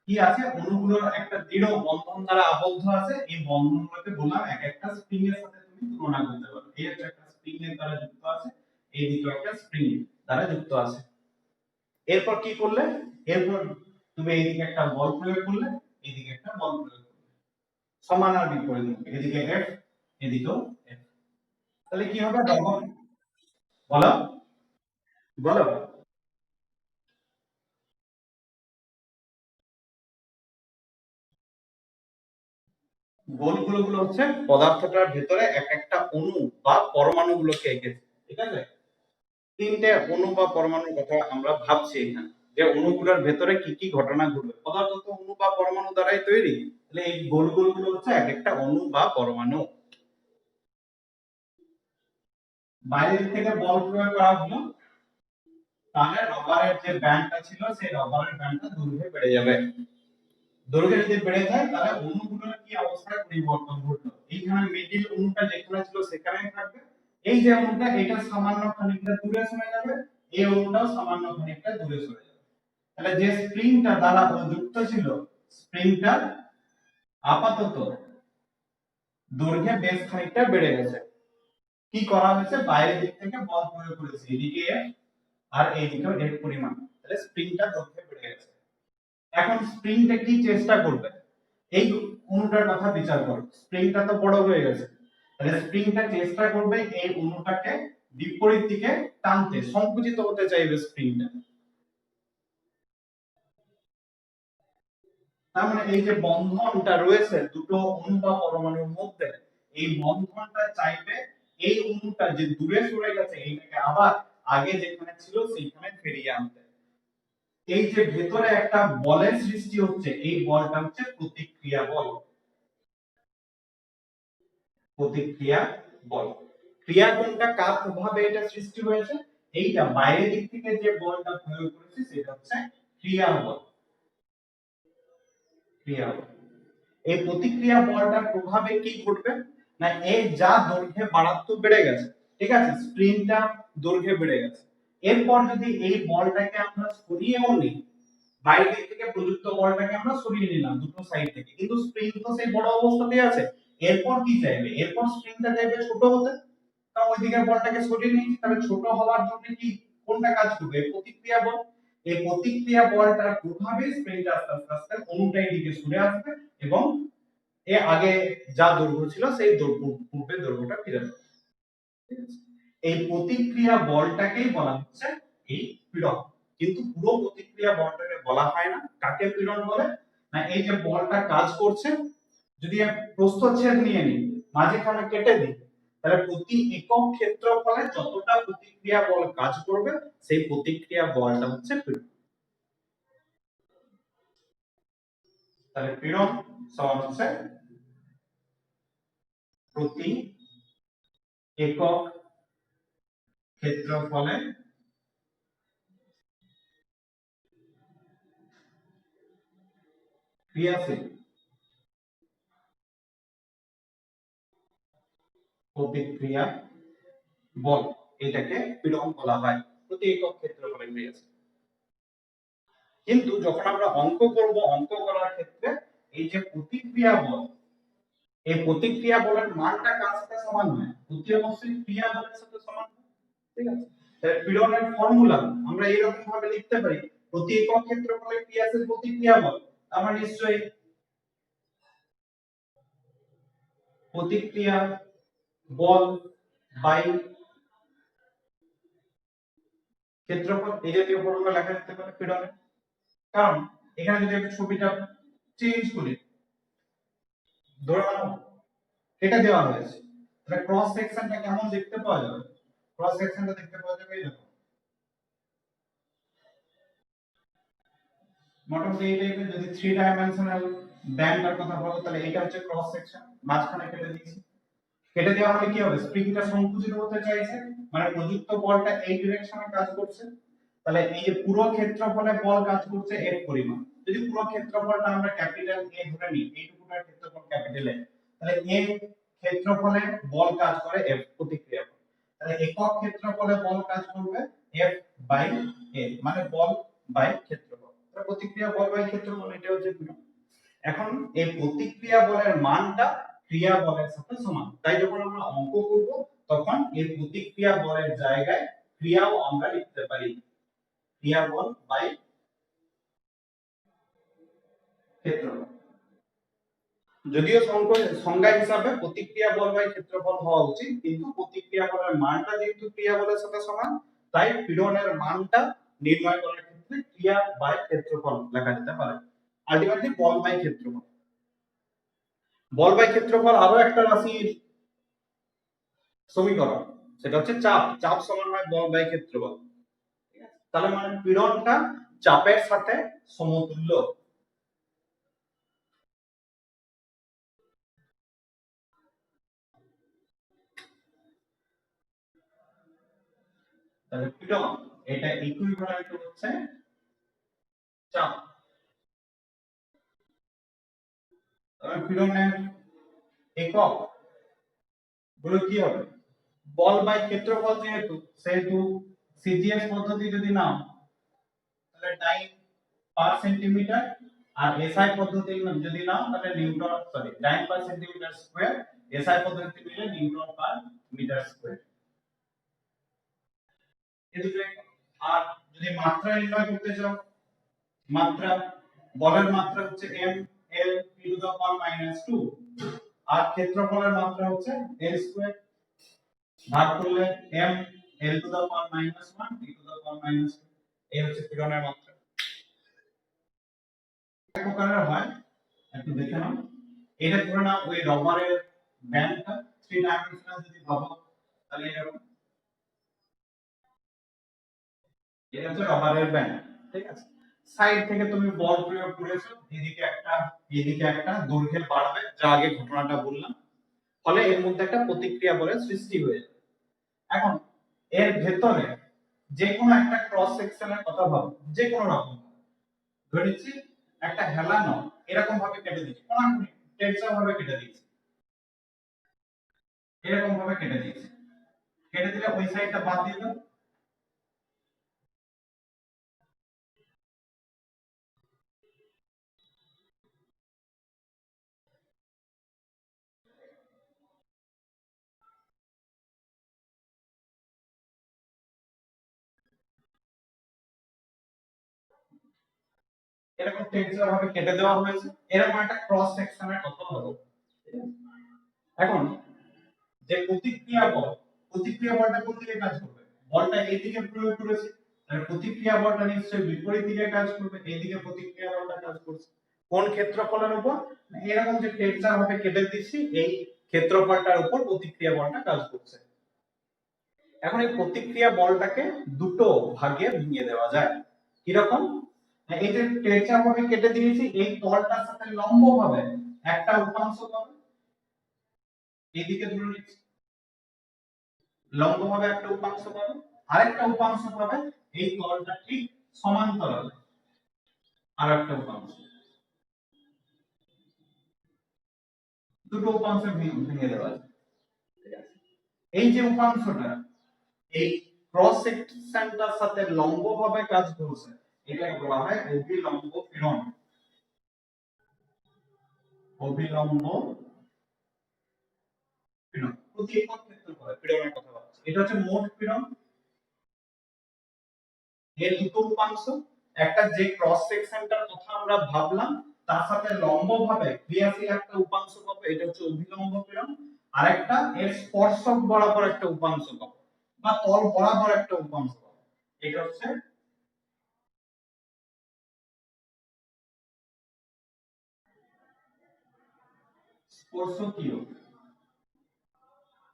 কি আছে, অণুগুলোর একটা দৃঢ় বন্ধন দ্বারা আবদ্ধ আছে, এই বন্ধনগুলোকে বললাম এক একটা স্প্রিং এর সাথে তুমি তুলনা করতে পারো। এই একটা স্প্রিং এর দ্বারা যুক্ত আছে, এই দিকে একটা স্প্রিং দ্বারা যুক্ত আছে। এরপর কি করলে, এরপর তুমি এইদিকে একটা বল প্রয়োগ করলে, এইদিকে একটা বল প্রয়োগ করলে, সমান আর বিপরীত, এদিকে F এদিকেও F, তাহলে কি হবে? বলো বলো। গোলগুলো হচ্ছে পদার্থটার ভেতরে এক একটা অণু বা পরমাণু গুলোকে এঁকেছে, ঠিক আছে? তিনটে অণু বা পরমাণুর কথা আমরা ভাবছি এখানে, যে অণুগুলোর ভেতরে কি কি ঘটনা ঘটবে। পদার্থ তো অণু বা পরমাণু দ্বারাই তৈরি, তাহলে এই গোল গোলগুলো হচ্ছে এক একটা অণু বা পরমাণু। বাইরের থেকে বল প্রয়োগ করা হলো, তাহলে রবারের যে ব্যান্ডটা ছিল সেই রবারের ব্যান্ডটা দৈর্ঘ্যে বেড়ে যাবে। দৈর্ঘ্য যদি বেড়ে যায় তাহলে অণুগুলোর কি অবস্থায় পরিবর্তন ঘটলো, এইখানে মিডিল অণুটা যেখানে ছিল সেখানেই থাকবে, এই যে অণুটা এটা সামান্য খানিকটা দূরে সরে যাবে, এই অণুটাও সামান্য খানিকটা দূরে সরে যাবে। তাহলে যে স্প্রিংটা দ্বারা যুক্ত ছিল, স্প্রিংটা আপাতত দৈর্ঘ্যে বেশ খানিকটা বেড়ে গেছে। কি করা হয়েছে, বাইরের দিক থেকে বল প্রয়োগ করেছে, এদিকে আর এইদিকেও এর পরিমাণ, তাহলে স্প্রিংটা দৈর্ঘ্যে বেড়ে গেছে। এখন স্প্রিংটা কি চেষ্টা করবে, এই অণুটার কথা বিচার করো, স্প্রিংটা তো বড় হয়ে গেছে, তাহলে স্প্রিংটা চেষ্টা করবে এই অণুটাকে বিপরীত দিকে টানতে, সংকুচিত হতে চাইবে স্প্রিংটা। তার মানে এই যে বন্ধনটা রয়েছে দুটো অণু বা পরমাণুর মধ্যে, এই বন্ধনটা চাইবে এই অণুটা যে দূরে সরে গেছে এইটাকে আবার আগে যেখানে ছিল সেইখানে ফিরিয়ে আনতে। এই যে ভেতরে একটা বলের সৃষ্টি হচ্ছে, এই বলটা হচ্ছে প্রতিক্রিয়া বল। প্রতিক্রিয়া বল, ক্রিয়া কোনটা, কার প্রভাবে এটা সৃষ্টি হয়েছে, এইটা বাইরের দিক থেকে যে বলটা প্রয়োগ করেছে সেটা হচ্ছে ক্রিয়া বল। ক্রিয়া বল, এই প্রতিক্রিয়া বলটার প্রভাবে কি ঘটবে না, এই যা দৈর্ঘ্যে বাড়াত্ম বেড়ে গেছে, ঠিক আছে, স্প্রিংটা দৈর্ঘ্যে বেড়ে গেছে, এরপর যদি এই বলটাকে আমরা সরিয়েও নিই, বাইরে দিক থেকে প্রযুক্ত বলটাকে আমরা সরিয়ে নিলাম দুটো সাইড থেকে, কিন্তু স্প্রিং তো সেই বড় অবস্থাতেই আছে, এরপর কি চাইবে, এরপর স্প্রিংটা চাইবে ছোট হতে, তা ওইদিকে বলটাকে সরিয়ে নিয়েছি, তাহলে ছোট হওয়ার জন্য কি কোনটা কাজ করবে, প্রতিক্রিয়া বল। এই প্রতিক্রিয়া বলটার প্রভাবে স্প্রিংটা আস্তে আস্তে আস্তে অনুটাই দিকে সরে আসবে এবং এ আগে যা দৈর্ঘ্য ছিল সেই পূর্বে দৈর্ঘ্যটা ফিরে আসবে। এই প্রতিক্রিয়া বলটাকেই বলা হচ্ছে এই পীড়ন, কিন্তু পুরো প্রতিক্রিয়া বলটাকে বলা হয় না। কাকে পীড়ন বলে না, এই যে বলটা কাজ করছে, যদি প্রস্থচ্ছেদ নিয়ে নিই, মাঝখানে কেটে দিই, তাহলে প্রতি একক ক্ষেত্রফলে যতটা প্রতিক্রিয়া বল কাজ করবে সেই প্রতিক্রিয়া বলটা হচ্ছে পীড়ন। তাহলে পীড়ন সমান হচ্ছে প্রতি একক ক্ষেত্রফলে ক্রিয়াশীল প্রতিক্রিয়া বল, এটাকে পীড়ন বলা হয়, প্রতি একক ক্ষেত্রফলে ক্রিয়াশীল। কিন্তু যখন আমরা অঙ্ক করব, অঙ্ক করার ক্ষেত্রে এই যে প্রতিক্রিয়া বল, এই প্রতিক্রিয়া বলের মানটা কার সাথে সমান হয়, প্রতি অবশ্যই ক্রিয়া বলের সাথে সমান হয়, ঠিক আছে। তাহলে পীড়নের ফর্মুলা আমরা এইরকম ভাবে লিখতে পারি, প্রতি একক ক্ষেত্রফলে ক্রিয়াশীল প্রতিক্রিয়া বল, আমরা নিশ্চয়ই প্রতিক্রিয়া বল বাই ক্ষেত্রফল, এই জাতীয় ফর্মুলা লেখা যেতে পারে পীড়নের। কারণ এখানে যদি আমি ছবিটা চেঞ্জ করি, ধরে নাও এটা দেওয়া হয়েছে, তাহলে ক্রস সেকশনটা কেমন দেখতে পাওয়া যাবে, ক্রস সেকশনটা দেখতে পাওয়া যাবে এরকম, মোটামুটি এই টাইপের। যদি 3 ডাইমেনশনাল ব্যান্ডটার কথা বলো তাহলে এটা হচ্ছে ক্রস সেকশন, মাঝখানে কেটে দিয়েছি, কেটে দেওয়া হলে কি হবে, স্প্রিংটা সংকুচিত হতে চাইছে, মানে প্রযুক্ত বলটা এই ডিরেকশনে কাজ করছে, তাহলে এই যে পুরো ক্ষেত্রফলে বল কাজ করছে এর পরিমাণ, যদি পুরো ক্ষেত্রফলটা আমরা ক্যাপিটাল এ ধরে নিই, এইটুকুটার ক্ষেত্রফল ক্যাপিটাল এ, তাহলে এ ক্ষেত্রফলে বল কাজ করে এফ প্রতিক্রিয়া বল, তাহলে একক ক্ষেত্রফলে বল কাজ করবে এফ বাই এ, মানে বল বাই ক্ষেত্রফল, তাহলে প্রতিক্রিয়া বল বাই ক্ষেত্রফল, এটা হচ্ছে পীড়ন। এখন এই প্রতিক্রিয়া বলের মানটা ক্রিয়া বলের সাথে সমান, তাই যখন আমরা অঙ্ক করব তখন এই প্রতিক্রিয়া বলের জায়গায় ক্রিয়াও আমরা লিখতে পারি, ক্রিয়া বল বাই ক্ষেত্রফল। যদিও সংজ্ঞা হিসাবে প্রতিক্রিয়া বল বাই ক্ষেত্রফল হওয়া উচিত, কিন্তু প্রতিক্রিয়া বলের মানটা যেহেতু ক্রিয়া বলের সাথে সমান, তাই পীড়নের মানটা নির্ণয় করার ক্ষেত্রে ক্রিয়া বাই ক্ষেত্রফল লেখা যেতে পারে, আলটিমেটলি বল বাই ক্ষেত্রফল। বল বাই ক্ষেত্রফল আরো একটা রাশির সমীকরণ, সেটা হচ্ছে চাপ। চাপ সমান হয় বল বাই ক্ষেত্রফল। ঠিক আছে, তাহলে মানে পীড়নটা চাপের সাথে সমতুল্য। তাহলে পীড়ন এটা ইকুইভ্যালেন্ট হচ্ছে চাপ। তাহলে পীড়নের একক গুলো কি হবে? বল বাই ক্ষেত্রফল, সেহেতু সিজিএস পদ্ধতি যদি নাও তাহলে টাইম পার সেন্টিমিটার, আর এসআই পদ্ধতি যদি নাও তাহলে নিউটন, সরি, টাইম পার সেন্টিমিটার স্কয়ার, এসআই পদ্ধতি নিলে নিউটন পার মিটার স্কয়ার। এদিকে আর যদি মাত্রা নির্ণয় করতে চাও, মাত্রা, বলের মাত্রা হচ্ছে M L T to the power minus 2, আর ক্ষেত্রফলের মাত্রা হচ্ছে এল স্কয়ার, ভাগ করলে M L to the power minus 1 T to the power minus 2। এই হচ্ছে পীড়নের মাত্রা। এক প্রকারের হয়, একটু দেখে নাও। এটা ধরে নাও ওই রবারের ব্যান্ডটা থ্রি ডাইমেনশনাল যদি ভাবো, তাহলে এরকম, এটা হচ্ছে রবারের ব্যান্ড। ঠিক আছে, সাইড থেকে তুমি বল প্রয়োগ করেছো, এদিকে একটা দৈর্ঘ্য বাড়বে, যা আগে ঘটনাটা বললাম, ফলে এর মধ্যে একটা প্রতিক্রিয়া বলের সৃষ্টি হয়ে যাবে। এখন এর ভেতরে যে কোনো একটা ক্রস সেকশনের কথা ভাবো, যে কোনো রকম, ধরে নিচ্ছি একটা হেলানো এরকম ভাবে কেটে দিচ্ছি, কোনাকুনি টেনশন ভাবে কেটে দিচ্ছি, এরকম ভাবে কেটে দিচ্ছি, কেটে দিলে ওই সাইডটা বাদ দিয়ে দাও। এরকম টেনশন ভাবে কেটে দেওয়া হয়েছে, এরকম একটা ক্রস সেকশনের কথা ভাবো। এখন যে প্রতিক্রিয়া বলটা কোন দিকে কাজ করবে? বলটা এই দিকে প্রয়োগ করেছে, তাহলে প্রতিক্রিয়া বলটা নিশ্চয়ই বিপরীত দিকে কাজ করবে, এই দিকে প্রতিক্রিয়া বলটা কাজ করছে কোন ক্ষেত্রফলের উপর? এরকম যে টেনশন ভাবে কেটে দিচ্ছি, এই ক্ষেত্রফলটার উপর প্রতিক্রিয়া বলটা কাজ করছে। এখন এই প্রতিক্রিয়া বলটাকে দুটো ভাগে ভেঙে দেওয়া যায়। কি রকম? এই যে টেনশন ভাবে কেটে দিয়েছি, এই তলটার সাথে লম্বভাবে একটা উপাংশ পাবে, এইদিকে ধরে নিচ্ছি, লম্বভাবে একটা উপাংশ পাবে, আরেকটা উপাংশ পাবে এই তলটা ঠিক সমান্তরালে আরেকটা উপাংশ। দুটো উপাংশ ভেঙে দেওয়া আছে। ঠিক আছে, এই যে উপাংশটা এই ক্রস সেকশনটার সাথে লম্বভাবে কাজ করছে, এটাকে বলা হয় অভিলম্ব পীড়ন। অভিলম্ব পীড়ন প্রতি একক ক্ষেত্রফলে পীড়নের কথা বলছি। এটা হচ্ছে মোট পীড়ন, এর দুটো উপাংশ, একটা যে ক্রস সেকশনটার কথা আমরা ভাবলাম তার সাথে লম্বভাবে ক্রিয়াশীল একটা উপাংশ পাবো, এটা হচ্ছে অভিলম্ব পীড়ন। আরেকটা এর স্পর্শক বরাবর একটা উপাংশ পাবো, বা তল বরাবর একটা উপাংশ পাবো, এটা হচ্ছে স্পর্শকীয়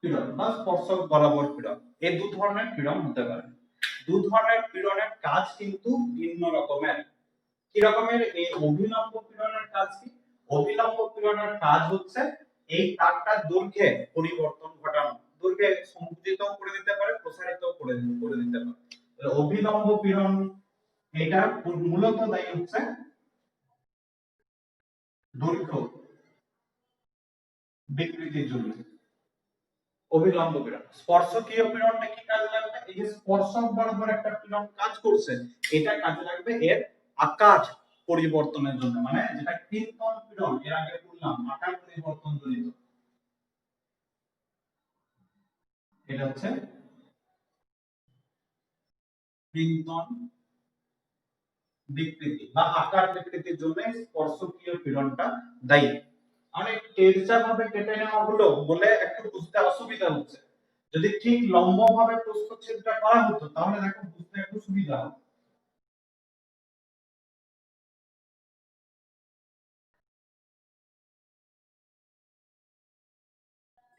পীড়ন বা স্পর্শক বরাবর পীড়ন। এই দু ধরনের পীড়ন হতে পারে। দু ধরনের পীড়নের কাজ কিন্তু ভিন্ন রকমের। কি রকমের? এই অভিলম্ব পীড়নের কাজ কি? অভিলম্ব পীড়নের কাজ হচ্ছে এই তারটার দৈর্ঘ্যে পরিবর্তন ঘটানো, দৈর্ঘ্যে সংকুচিত করে দিতে পারে, প্রসারিত করে দিতে পারে। অভিলম্ব পীড়ন এটা মূলত দায়ী হচ্ছে দৈর্ঘ্য বিকৃতির জন্য। অভিলম্ব পীড়ন। স্পর্শকীয় পীড়নটা কি কাজে লাগবে? এই যে স্পর্শক বরাবর একটা পীড়ন কাজ করছে, এটা কাজে লাগবে এর আকার পরিবর্তনের জন্য, মানে যেটা কৃন্তন পীড়ন এর আগে বললাম আকার পরিবর্তন জনিত, এটা হচ্ছে কৃন্তন বিকৃতি বা আকার বিকৃতির জন্য স্পর্শকীয় পীড়নটা দায়ী। অনেক টেরচা ভাবে কেটে নেওয়া হলো বলে একটু বুঝতে অসুবিধা হচ্ছে, যদি ঠিক লম্বভাবে প্রস্থচ্ছেদটা করা হতো তাহলে দেখো বুঝতে একটু সুবিধা হতো।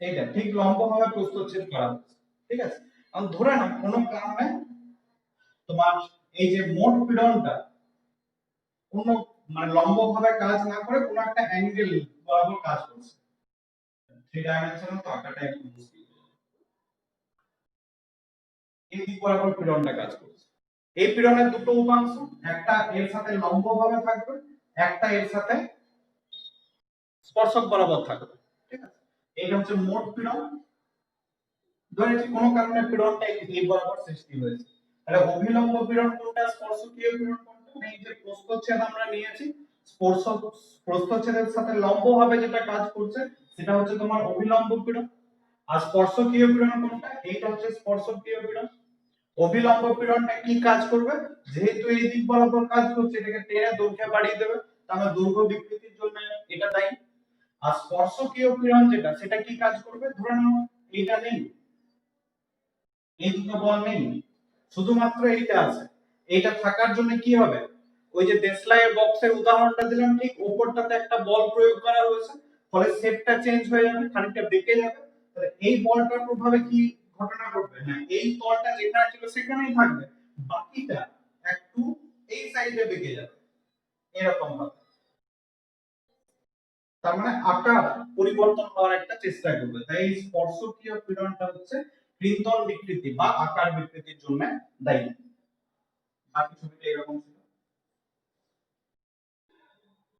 এইটা ঠিক লম্বভাবে প্রস্থচ্ছেদ করা হচ্ছে, ঠিক আছে? এখন ধরে নাও কোনো কারণে তোমার এই যে মোট পীড়নটা কোনো মানে লম্বভাবে কাজ না করে কোনো একটা অ্যাঙ্গেল বরাবর কাজ করছে, থ্রি ডাইমেনশনাল তো আঁকাটা একটু মুশকিল, এই দিক বরাবর পীড়নটা কাজ করছে। এই পীড়নের দুটো উপাংশ, একটা এর সাথে লম্বভাবে থাকবে, একটা এর সাথে স্পর্শক বরাবর থাকবে, ঠিক আছে? এইটা হচ্ছে মোট পীড়ন। ধরে নিচ্ছি কোনো কারণে পীড়নটা এই বরাবর সৃষ্টি হয়েছে, তাহলে অভিলম্ব পীড়ন কোনটা, স্পর্শকীয় পীড়ন কোনটা? এই যে প্রস্থচ্ছেদ আমরা নিয়েছি, স্পর্শক প্রস্থচ্ছেদের সাথে লম্বভাবে যেটা কাজ করছে সেটা হচ্ছে তোমার অভিলম্ব পীড়ন। আর স্পর্শকীয় পীড়ন কোনটা? এইটা হচ্ছে স্পর্শকীয় পীড়ন। অভিলম্ব পীড়নটা কি কাজ করবে? যেহেতু এই দিক বরাবর কাজ করছে, এটাকে টেনে দৈর্ঘ্য বাড়িয়ে দেবে, তাহলে দৈর্ঘ্য বিকৃতির জন্য এটা দায়ী। আর স্পর্শকীয় পীড়ন যেটা, সেটা কি কাজ করবে? ধরে নাও এইটা নেই, এই দুটো বল নেই, শুধুমাত্র এইটা আছে, এইটা থাকার জন্য কি হবে? ওই যে দেশলাইয়ের বক্সের উদাহরণটা দিলাম, ঠিক উপরটাতে একটা বল প্রয়োগ করা হয়েছে, ফলে শেপটা চেঞ্জ হয়ে যাবে, খানিকটা বেঁকে যাবে। তাহলে এই বলটার প্রভাবে কি ঘটনা ঘটবে? না, এই তলটা যেখানে ছিল সেখানেই থাকবে, বাকিটা একটু এই সাইডে বেঁকে যাবে, এরকম ভাবে। তার মানে আকার পরিবর্তন হওয়ার একটা চেষ্টা করবে। তাই এই স্পর্শকীয় পীড়নটা হচ্ছে কৃন্তন বিকৃতি বা আকার বিকৃতির জন্য দায়ী। বাকি ছবিটা এরকম ছিল।